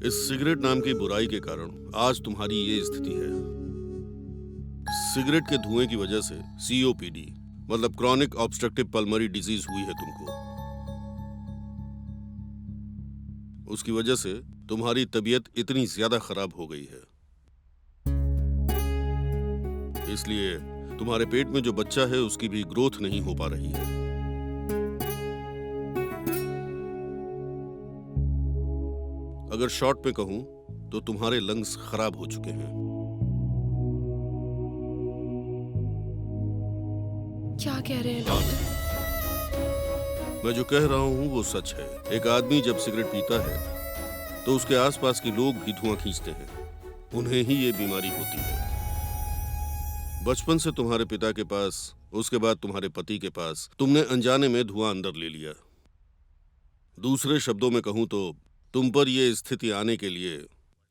इस सिगरेट नाम की बुराई के कारण आज तुम्हारी ये स्थिति है। सिगरेट के धुएं की वजह से COPD मतलब क्रॉनिक ऑब्स्ट्रक्टिव पल्मोनरी डिजीज हुई है तुमको। उसकी वजह से तुम्हारी तबीयत इतनी ज्यादा खराब हो गई है, इसलिए तुम्हारे पेट में जो बच्चा है उसकी भी ग्रोथ नहीं हो पा रही है। अगर शॉर्ट में कहूं तो तुम्हारे लंग्स खराब हो चुके हैं। क्या कह रहे हैं डॉक्टर? मैं जो कह रहा हूं वो सच है। एक आदमी जब सिगरेट पीता है तो उसके आसपास के लोग भी धुआं खींचते हैं, उन्हें ही ये बीमारी होती है। बचपन से तुम्हारे पिता के पास, उसके बाद तुम्हारे पति के पास, तुमने अनजाने में धुआं अंदर ले लिया। दूसरे शब्दों में कहूं तो तुम पर यह स्थिति आने के लिए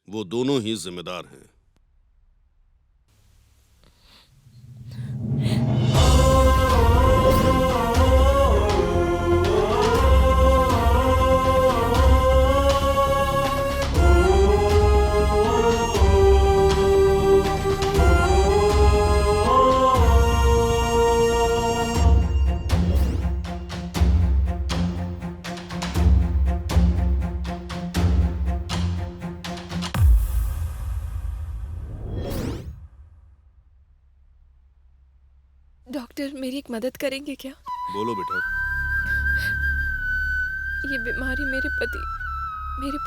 वो दोनों ही जिम्मेदार हैं। डॉक्टर, मेरी एक मदद करेंगे क्या? बोलो बेटा। ये बीमारी मेरे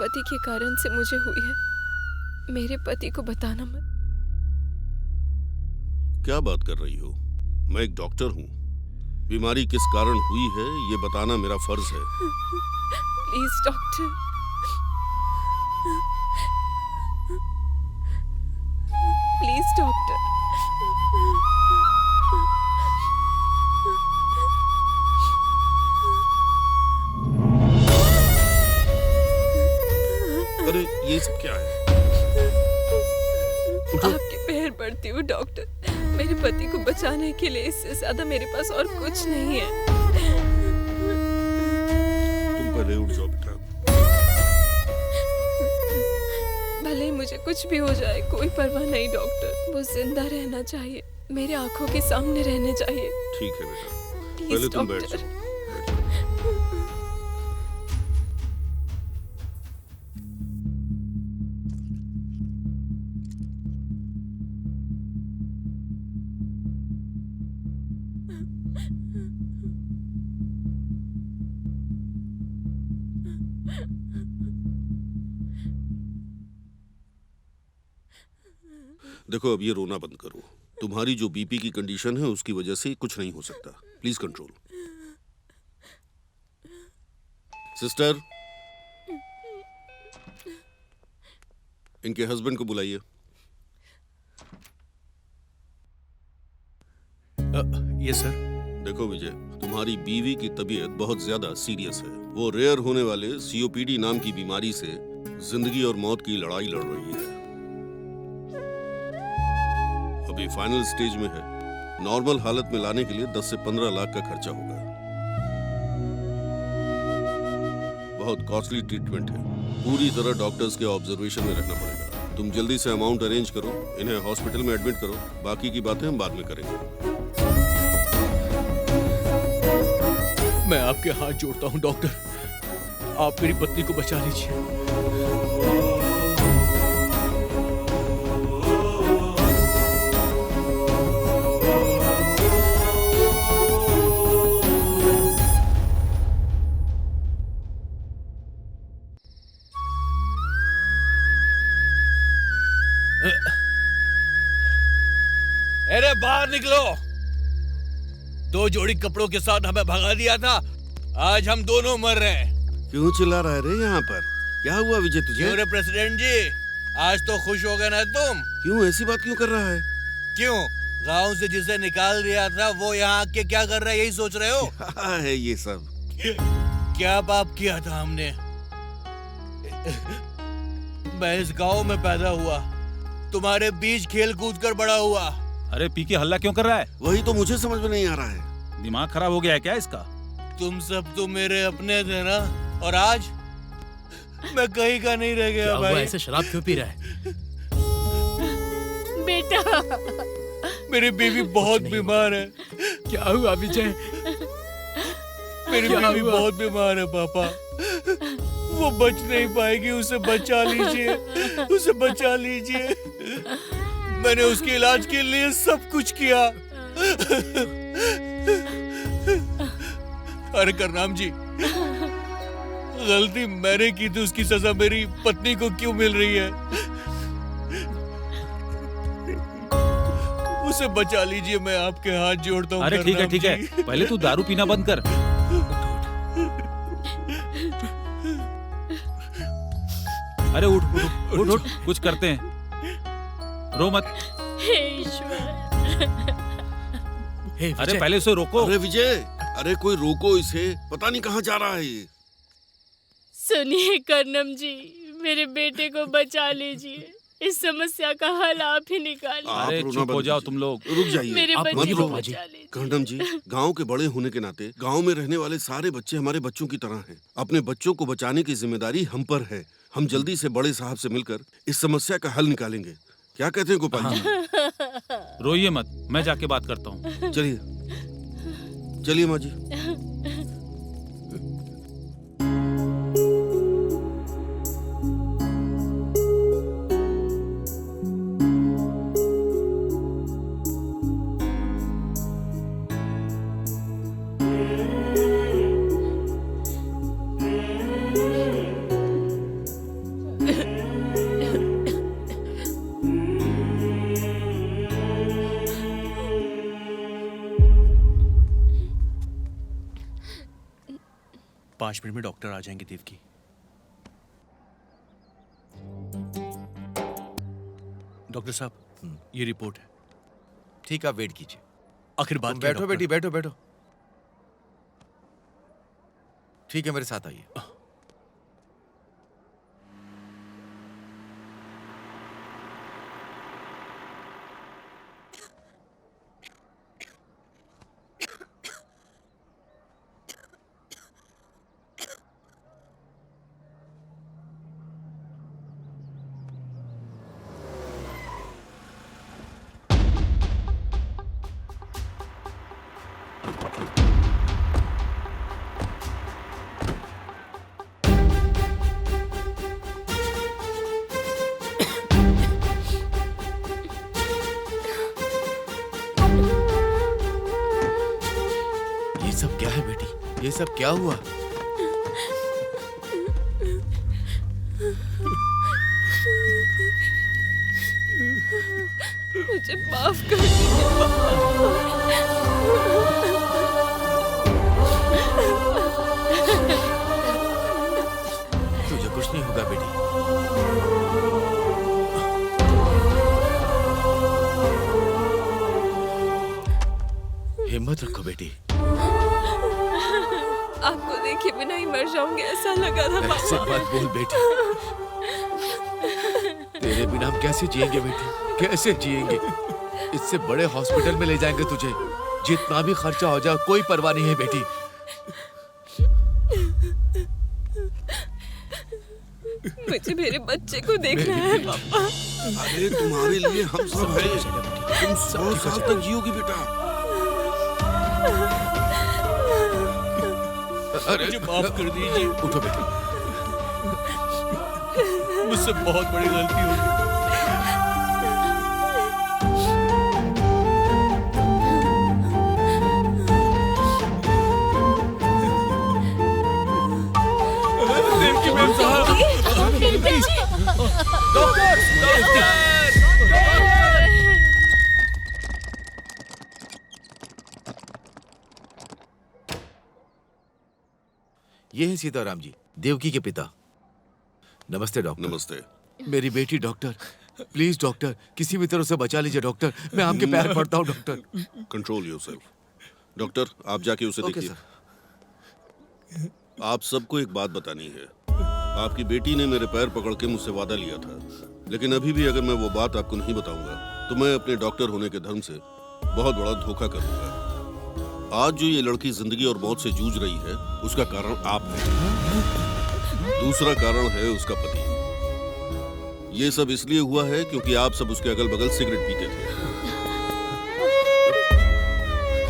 पति के कारण से मुझे हुई है। मेरे पति को बताना मत। क्या बात कर रही हो? मैं एक डॉक्टर हूँ। बीमारी किस कारण हुई है ये बताना मेरा फर्ज है। Please doctor. Please doctor. अरे ये सब क्या है? आपके पैर पड़ती हूँ डॉक्टर। मेरे पति को बचाने के लिए इससे ज्यादा मेरे पास और कुछ नहीं है। तुम पहले उठ जाओ बेटा। भले ही मुझे कुछ भी हो जाए कोई परवाह नहीं डॉक्टर, वो जिंदा रहना चाहिए, मेरे आंखों के सामने रहने चाहिए। ठीक है बेटा, प्लीज पहले तुम बैठ डॉक्टर। जाओ। देखो अब ये रोना बंद करो। तुम्हारी जो बीपी की कंडीशन है उसकी वजह से कुछ नहीं हो सकता। Please control. सिस्टर, इनके हस्बैंड को बुलाइए। ये सर। देखो विजय, तुम्हारी बीवी की तबीयत बहुत ज्यादा सीरियस है। वो रेयर होने वाले सीओपीडी नाम की बीमारी से जिंदगी और मौत की लड़ाई लड़ रही है। अभी फाइनल स्टेज में है। नॉर्मल हालत में लाने के लिए 10 से 15 लाख का खर्चा होगा। बहुत कॉस्टली ट्रीटमेंट है। पूरी तरह डॉक्टर्स के ऑब्जर्वेशन में रखना पड़ेगा। तुम जल्दी से अमाउंट अरेंज करो, इन्हें हॉस्पिटल में एडमिट करो। बाकी की बातें हम बाद में करेंगे। मैं आपके हाथ जोड़ता हूँ डॉक्टर, आप मेरी पत्नी को बचा लीजिए। अरे बाहर निकलो। 2 जोड़ी कपड़ों के साथ हमें भगा दिया था, आज हम दोनों मर रहे हैं। क्यों चिल्ला रहा है रे यहाँ पर? क्या हुआ विजय तुझे? क्यों रे प्रेसिडेंट जी, आज तो खुश हो गए ना तुम? क्यों ऐसी बात क्यों कर रहा है? क्यों, गांव से जिसे निकाल दिया था वो यहाँ आके क्या कर रहा है, यही सोच रहे हो? क्या है ये सब? क्या पाप किया था हमने? मैं इस गांव में पैदा हुआ, तुम्हारे बीच खेल कूद कर बड़ा हुआ। अरे पी के हल्ला क्यों कर रहा है? वही तो मुझे समझ में नहीं आ रहा है। दिमाग खराब हो गया है क्या इसका? तुम सब तो मेरे अपने थे ना, और आज मैं कहीं का नहीं रह गया भाई। ऐसे शराब क्यों पी रहा है? बेटा, मेरी बीवी बहुत बीमार है। क्या हुआ विजय? मेरी बीवी बहुत बीमार है पापा, वो बच नहीं पाएगी, उसे बचा लीजिए, उसे बचा लीजिए। मैंने उसके इलाज के लिए सब कुछ किया। अरे करनाम जी, गलती मैंने की थी, उसकी सजा मेरी पत्नी को क्यों मिल रही है? उसे बचा लीजिए, मैं आपके हाथ जोड़ता हूँ। अरे ठीक है, पहले तू दारू पीना बंद कर। अरे उठ उठ उठ उठ, कुछ करते हैं, रो मत। हे ईश्वर। अरे पहले उसे रोको। अरे विजय, अरे कोई रोको इसे, पता नहीं कहाँ जा रहा है ये। सुनिए करनम जी, मेरे बेटे को बचा लीजिए, इस समस्या का हल आप ही निकालिए। अरे चुप हो जाओ तुम लोग। रुक जाइए, मेरे आप बच्चे मत को रो। बचा लीजिए। कर्णम जी, गांव के बड़े होने के नाते गांव में रहने वाले सारे बच्चे हमारे बच्चों की तरह हैं। अपने बच्चों को बचाने की जिम्मेदारी हम पर है। हम जल्दी से बड़े साहब से मिलकर इस समस्या का हल निकालेंगे। क्या कहते हैं गोपाल जी? रोइए मत, मैं जाके बात करता हूँ। चलिए चलिए माँ जी। पाँच मिनट में डॉक्टर आ जाएंगे देवकी। डॉक्टर साहब, ये रिपोर्ट है। ठीक है, वेट कीजिए। आखिर बात तुम क्या है, बैठो डॉक्टर? बेटी, बैठो बैठो। ठीक है, मेरे साथ आइए। ये सब क्या हुआ? मुझे माफ कर दीजिए तुझे कुछ नहीं होगा बेटी। हिम्मत रखो बेटी। आपको देखे बिना ही मर जाऊंगी ऐसा लगा था ऐसे पापा। मत बोल बेटी। तेरे बिना हम कैसे जिएंगे बेटी, कैसे जिएंगे? इससे बड़े हॉस्पिटल में ले जाएंगे तुझे, जितना भी खर्चा हो जाए कोई परवाह नहीं है बेटी। मुझे मेरे बच्चे को देखना है पापा। अरे तुम्हारे लिए हम सब हैं। तुम 100 साल तक जियोगी बेटा। अरे मुझे माफ कर दीजिए। उठो बेटी। मुझसे बहुत बड़ी गलती हो गई। देवकी मैम साहब, ये है सीताराम जी, देवकी के पिता। नमस्ते डॉक्टर। नमस्ते। मेरी बेटी डॉक्टर, प्लीज डॉक्टर, किसी भी तरह से बचा लीजिए डॉक्टर, मैं आपके पैर पड़ता हूँ डॉक्टर। Control yourself. डॉक्टर, आप जाके उसे ओके देखिए। आप सबको एक बात बतानी है। आपकी बेटी ने मेरे पैर पकड़ के मुझसे वादा लिया था, लेकिन अभी भी अगर मैं वो बात आपको नहीं बताऊंगा तो मैं अपने डॉक्टर होने के धर्म से बहुत बड़ा धोखा करूंगा। आज जो ये लड़की जिंदगी और मौत से जूझ रही है, उसका कारण आप हैं। दूसरा कारण है उसका पति। ये सब इसलिए हुआ है क्योंकि आप सब उसके अगल बगल सिगरेट पीते थे।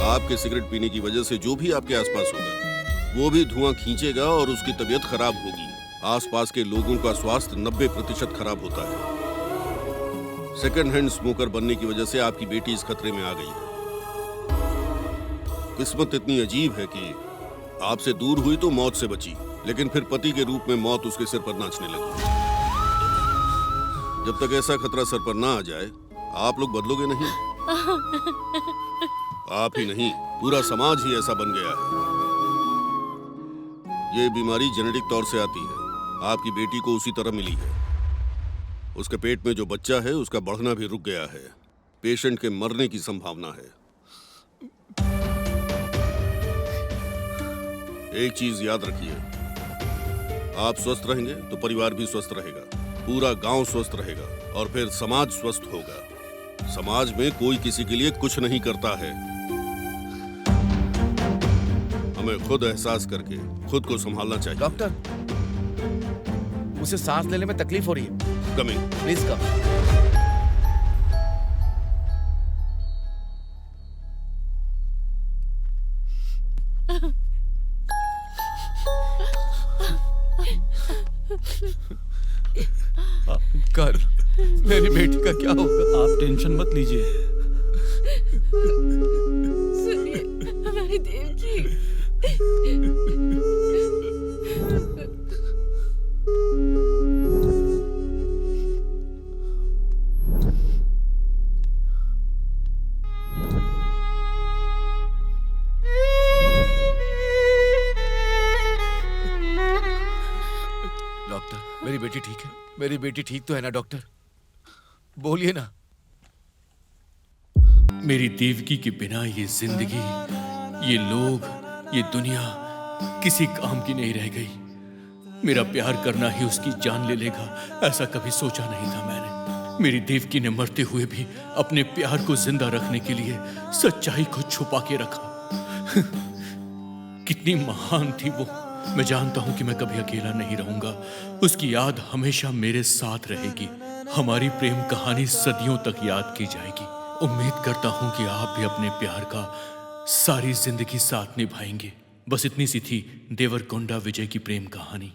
आपके सिगरेट पीने की वजह से जो भी आपके आसपास होगा वो भी धुआं खींचेगा और उसकी तबीयत खराब होगी। आसपास के लोगों का स्वास्थ्य 90% खराब होता है। सेकंड हैंड स्मोकर बनने की वजह से आपकी बेटी इस खतरे में आ गई है। किस्मत इतनी अजीब है कि आपसे दूर हुई तो मौत से बची, लेकिन फिर पति के रूप में मौत उसके सिर पर नाचने लगी। जब तक ऐसा खतरा सर पर ना आ जाए, आप लोग बदलोगे नहीं। आप ही नहीं, पूरा समाज ही ऐसा बन गया है। ये बीमारी जेनेटिक तौर से आती है। आपकी बेटी को उसी तरह मिली है। उसके पेट में जो बच्चा है उसका बढ़ना भी रुक गया है। पेशेंट के मरने की संभावना है। एक चीज याद रखिए, आप स्वस्थ रहेंगे तो परिवार भी स्वस्थ रहेगा, पूरा गांव स्वस्थ रहेगा और फिर समाज स्वस्थ होगा। समाज में कोई किसी के लिए कुछ नहीं करता है। हमें खुद एहसास करके खुद को संभालना चाहिए। डॉक्टर, उसे सांस लेने में तकलीफ हो रही है। कमिंग। Please come. कर, मेरी बेटी का क्या होगा? आप टेंशन मत लीजिए। सुनिए, हमारी देवकी। डॉक्टर, मेरी बेटी ठीक है? मेरी बेटी ठीक तो है ना डॉक्टर? बोलिए ना। मेरी देवकी के बिना ये जिंदगी, ये लोग, ये दुनिया किसी काम की नहीं रह गई। मेरा प्यार करना ही उसकी जान ले लेगा, ऐसा कभी सोचा नहीं था मैंने। मेरी देवकी ने मरते हुए भी अपने प्यार को जिंदा रखने के लिए सच्चाई को छुपा के रखा। कितनी महान थी वो। मैं जानता हूं कि मैं कभी अकेला नहीं रहूंगा। उसकी याद हमेशा मेरे साथ रहेगी। हमारी प्रेम कहानी सदियों तक याद की जाएगी। उम्मीद करता हूं कि आप भी अपने प्यार का सारी जिंदगी साथ निभाएंगे। बस इतनी सी थी देवरकोंडा विजय की प्रेम कहानी।